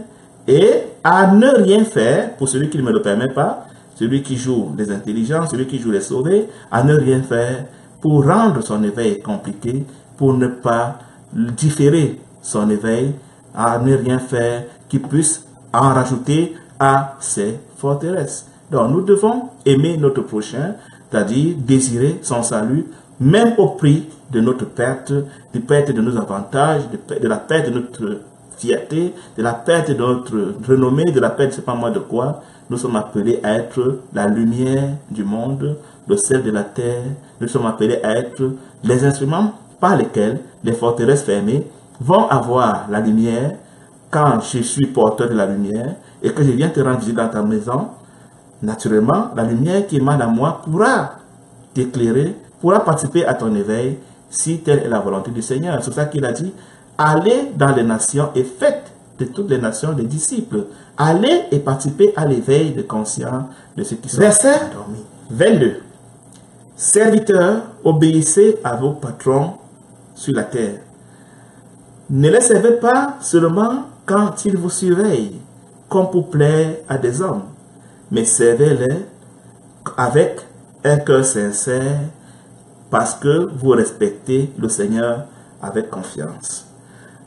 et à ne rien faire pour celui qui ne me le permet pas, celui qui joue les intelligents, celui qui joue les sauvés, à ne rien faire pour rendre son éveil compliqué, pour ne pas différer son éveil, à ne rien faire qui puisse en rajouter à ses forteresses. Donc nous devons aimer notre prochain, c'est-à-dire désirer son salut, même au prix de notre perte, de perte de nos avantages, de la perte de notre fierté, de la perte de notre renommée, de la perte, je ne sais pas moi de quoi. Nous sommes appelés à être la lumière du monde, le sel de la terre. Nous sommes appelés à être les instruments par lesquels les forteresses fermées vont avoir la lumière. Quand je suis porteur de la lumière et que je viens te rendre visite dans ta maison, naturellement, la lumière qui émane à moi pourra t'éclairer, pourra participer à ton éveil si telle est la volonté du Seigneur. C'est pour ça qu'il a dit, allez dans les nations et faites de toutes les nations des disciples. Allez et participez à l'éveil de conscience de ceux qui sont endormis. 22. Serviteurs, obéissez à vos patrons sur la terre. Ne les servez pas seulement quand ils vous surveillent, comme pour plaire à des hommes, mais servez-les avec un cœur sincère, parce que vous respectez le Seigneur avec confiance.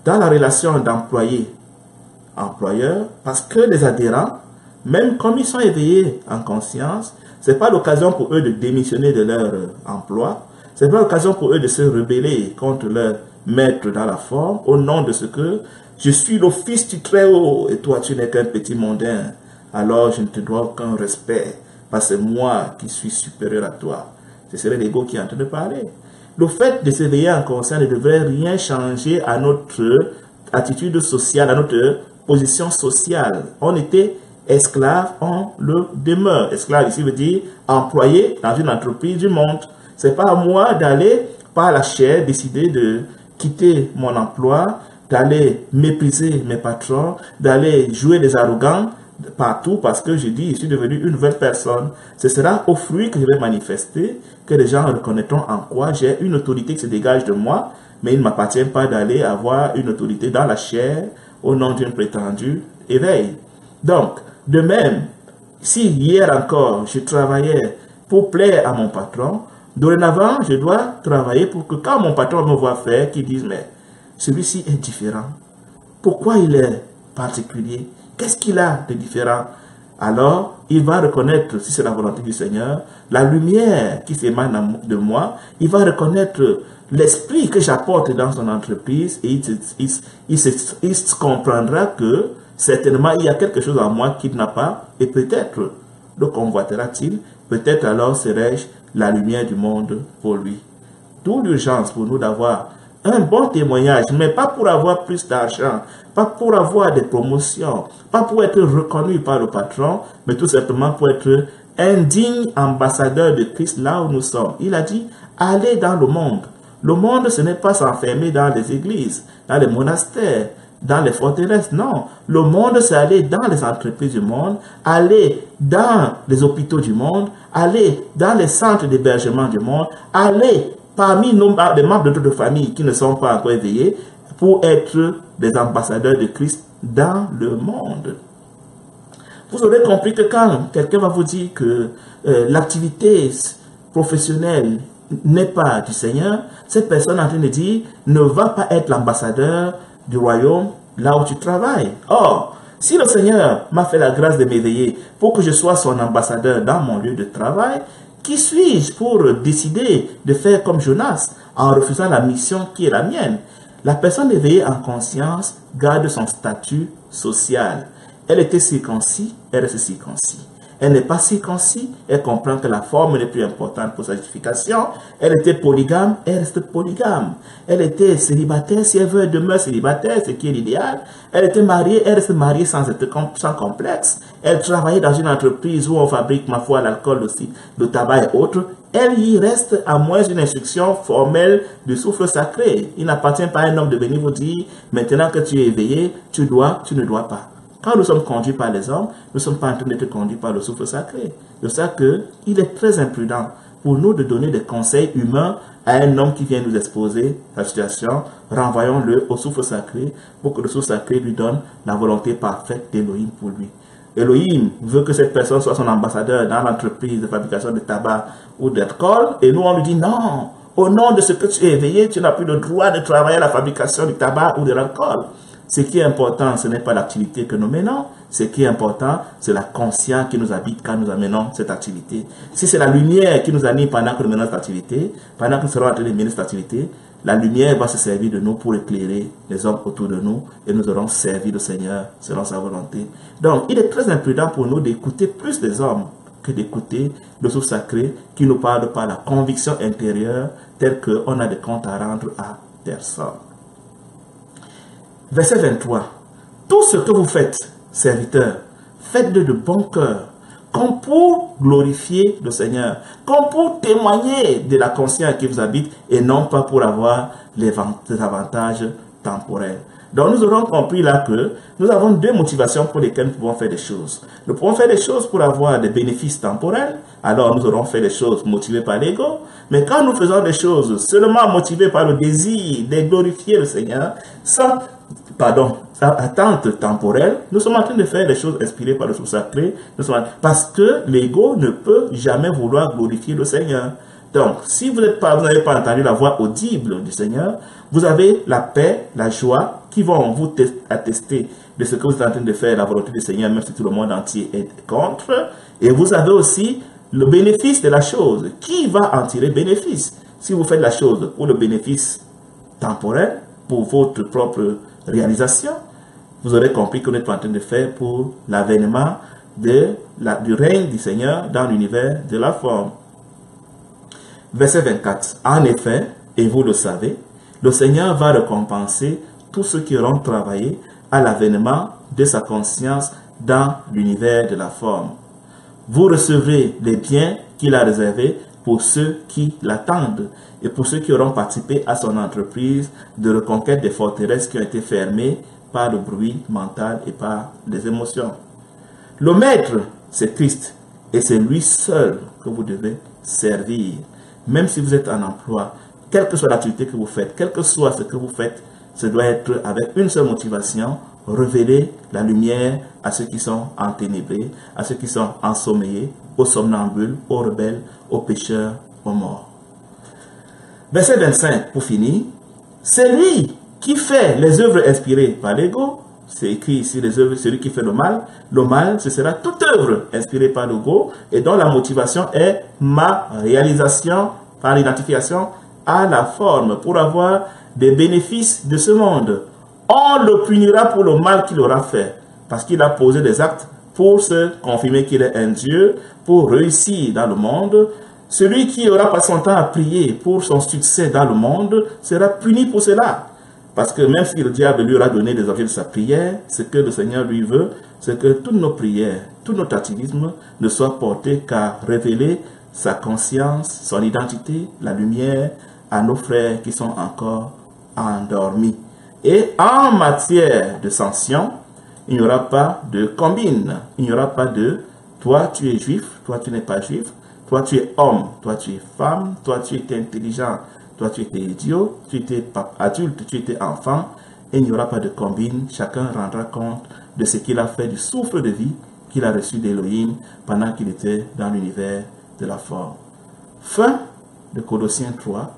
Dans la relation d'employé-employeur, parce que les adhérents, même comme ils sont éveillés en conscience, ce n'est pas l'occasion pour eux de démissionner de leur emploi, ce n'est pas l'occasion pour eux de se rebeller contre leur maître dans la forme, au nom de ce que je suis le fils du Très-Haut et toi tu n'es qu'un petit mondain, alors je ne te dois aucun respect, parce que c'est moi qui suis supérieur à toi. Ce serait l'ego qui est en train de parler. Le fait de s'éveiller en conscience ne devrait rien changer à notre attitude sociale, à notre position sociale. On était esclave, on le demeure. Esclave ici veut dire employé dans une entreprise du monde. C'est pas à moi d'aller par la chair décider de quitter mon emploi, d'aller mépriser mes patrons, d'aller jouer des arrogants partout parce que je dis, je suis devenu une nouvelle personne. Ce sera au fruit que je vais manifester que les gens reconnaîtront en quoi j'ai une autorité qui se dégage de moi, mais il ne m'appartient pas d'aller avoir une autorité dans la chair au nom d'une prétendue éveil. Donc, de même, si hier encore je travaillais pour plaire à mon patron, dorénavant, je dois travailler pour que quand mon patron me voit faire, qu'il dise, mais celui-ci est différent. Pourquoi il est particulier? Qu'est-ce qu'il a de différent? Alors, il va reconnaître, si c'est la volonté du Seigneur, la lumière qui s'émane de moi. Il va reconnaître l'esprit que j'apporte dans son entreprise et il comprendra que certainement il y a quelque chose en moi qu'il n'a pas et peut-être le convoitera-t-il. Peut-être alors serai-je la lumière du monde pour lui. D'où l'urgence pour nous d'avoir un bon témoignage, mais pas pour avoir plus d'argent, pas pour avoir des promotions, pas pour être reconnu par le patron, mais tout simplement pour être un digne ambassadeur de Christ là où nous sommes. Il a dit, allez dans le monde. Le monde, ce n'est pas s'enfermer dans les églises, dans les monastères, dans les forteresses, non. Le monde, c'est aller dans les entreprises du monde, aller dans les hôpitaux du monde, aller dans les centres d'hébergement du monde, aller parmi les membres de notre famille qui ne sont pas encore éveillés pour être des ambassadeurs de Christ dans le monde. Vous aurez compris que quand quelqu'un va vous dire que l'activité professionnelle n'est pas du Seigneur, cette personne est en train de dire ne va pas être l'ambassadeur du royaume là où tu travailles. Or, si le Seigneur m'a fait la grâce de m'éveiller pour que je sois son ambassadeur dans mon lieu de travail, qui suis-je pour décider de faire comme Jonas en refusant la mission qui est la mienne? La personne éveillée en conscience garde son statut social. Elle était circoncis, elle reste circoncis. elle n'est pas circoncis, elle comprend que la forme est plus importante pour sa justification. Elle était polygame, elle reste polygame. Elle était célibataire, si elle veut, elle demeure célibataire, ce qui est l'idéal. Elle était mariée, elle reste mariée sans complexe. Elle travaillait dans une entreprise où on fabrique, ma foi, l'alcool aussi, le tabac et autres. Elle y reste à moins d'une instruction formelle du souffle sacré. Il n'appartient pas à un homme de venir vous dire, maintenant que tu es éveillé, tu dois, tu ne dois pas. Quand nous sommes conduits par les hommes, nous ne sommes pas en train d'être conduits par le souffle sacré. C'est ça qu'il est très imprudent pour nous de donner des conseils humains à un homme qui vient nous exposer la situation. Renvoyons-le au souffle sacré pour que le souffle sacré lui donne la volonté parfaite d'Élohim pour lui. Elohim veut que cette personne soit son ambassadeur dans l'entreprise de fabrication de tabac ou d'alcool, et nous on lui dit non, au nom de ce que tu es éveillé, tu n'as plus le droit de travailler à la fabrication du tabac ou de l'alcool. Ce qui est important, ce n'est pas l'activité que nous menons, ce qui est important, c'est la conscience qui nous habite quand nous amenons cette activité. Si c'est la lumière qui nous anime pendant que nous menons cette activité, pendant que nous serons en train de mener cette activité, la lumière va se servir de nous pour éclairer les hommes autour de nous et nous aurons servi le Seigneur selon sa volonté. Donc, il est très imprudent pour nous d'écouter plus les hommes que d'écouter le souffle sacré qui nous parle par la conviction intérieure telle qu'on a des comptes à rendre à personne. Verset 23. Tout ce que vous faites, serviteurs, faites-le de bon cœur, comme pour glorifier le Seigneur, comme pour témoigner de la conscience qui vous habite et non pas pour avoir des avantages temporels. Donc nous aurons compris là que nous avons deux motivations pour lesquelles nous pouvons faire des choses. Nous pouvons faire des choses pour avoir des bénéfices temporels, alors nous aurons fait des choses motivées par l'ego, mais quand nous faisons des choses seulement motivées par le désir de glorifier le Seigneur, sans attente temporelle, nous sommes en train de faire des choses inspirées par le souffle sacré, parce que l'ego ne peut jamais vouloir glorifier le Seigneur. Donc, si vous n'avez pas entendu la voix audible du Seigneur, vous avez la paix, la joie qui vont vous attester de ce que vous êtes en train de faire, la volonté du Seigneur, même si tout le monde entier est contre. Et vous avez aussi le bénéfice de la chose. Qui va en tirer bénéfice? Si vous faites la chose pour le bénéfice temporel, pour votre propre réalisation, vous aurez compris que vous êtes en train de faire pour l'avènement du règne du Seigneur dans l'univers de la forme. Verset 24. En effet, et vous le savez, le Seigneur va récompenser tous ceux qui auront travaillé à l'avènement de sa conscience dans l'univers de la forme. Vous recevrez les biens qu'il a réservés pour ceux qui l'attendent et pour ceux qui auront participé à son entreprise de reconquête des forteresses qui ont été fermées par le bruit mental et par les émotions. Le maître, c'est Christ, et c'est lui seul que vous devez servir. Même si vous êtes en emploi, quelle que soit l'activité que vous faites, quel que soit ce que vous faites, ce doit être avec une seule motivation, révéler la lumière à ceux qui sont enténébrés, à ceux qui sont ensommeillés, aux somnambules, aux rebelles, aux pécheurs, aux morts. Verset 25, pour finir. C'est lui qui fait les œuvres inspirées par l'ego. C'est écrit ici, les œuvres, celui qui fait le mal, ce sera toute œuvre inspirée par l'ego et dont la motivation est ma réalisation par l'identification à la forme pour avoir des bénéfices de ce monde. On le punira pour le mal qu'il aura fait parce qu'il a posé des actes pour se confirmer qu'il est un Dieu, pour réussir dans le monde. Celui qui aura pas son temps à prier pour son succès dans le monde sera puni pour cela. Parce que même si le diable lui aura donné des objets de sa prière, ce que le Seigneur lui veut, c'est que toutes nos prières, tout notre activisme ne soit porté qu'à révéler sa conscience, son identité, la lumière à nos frères qui sont encore endormis. Et en matière de sanction, il n'y aura pas de combine, il n'y aura pas de toi tu es juif, toi tu n'es pas juif, toi tu es homme, toi tu es femme, toi tu es intelligent, toi tu étais idiot, tu étais adulte, tu étais enfant, et il n'y aura pas de combine. Chacun rendra compte de ce qu'il a fait, du souffle de vie qu'il a reçu d'Élohim pendant qu'il était dans l'univers de la forme. Fin de Colossiens 3.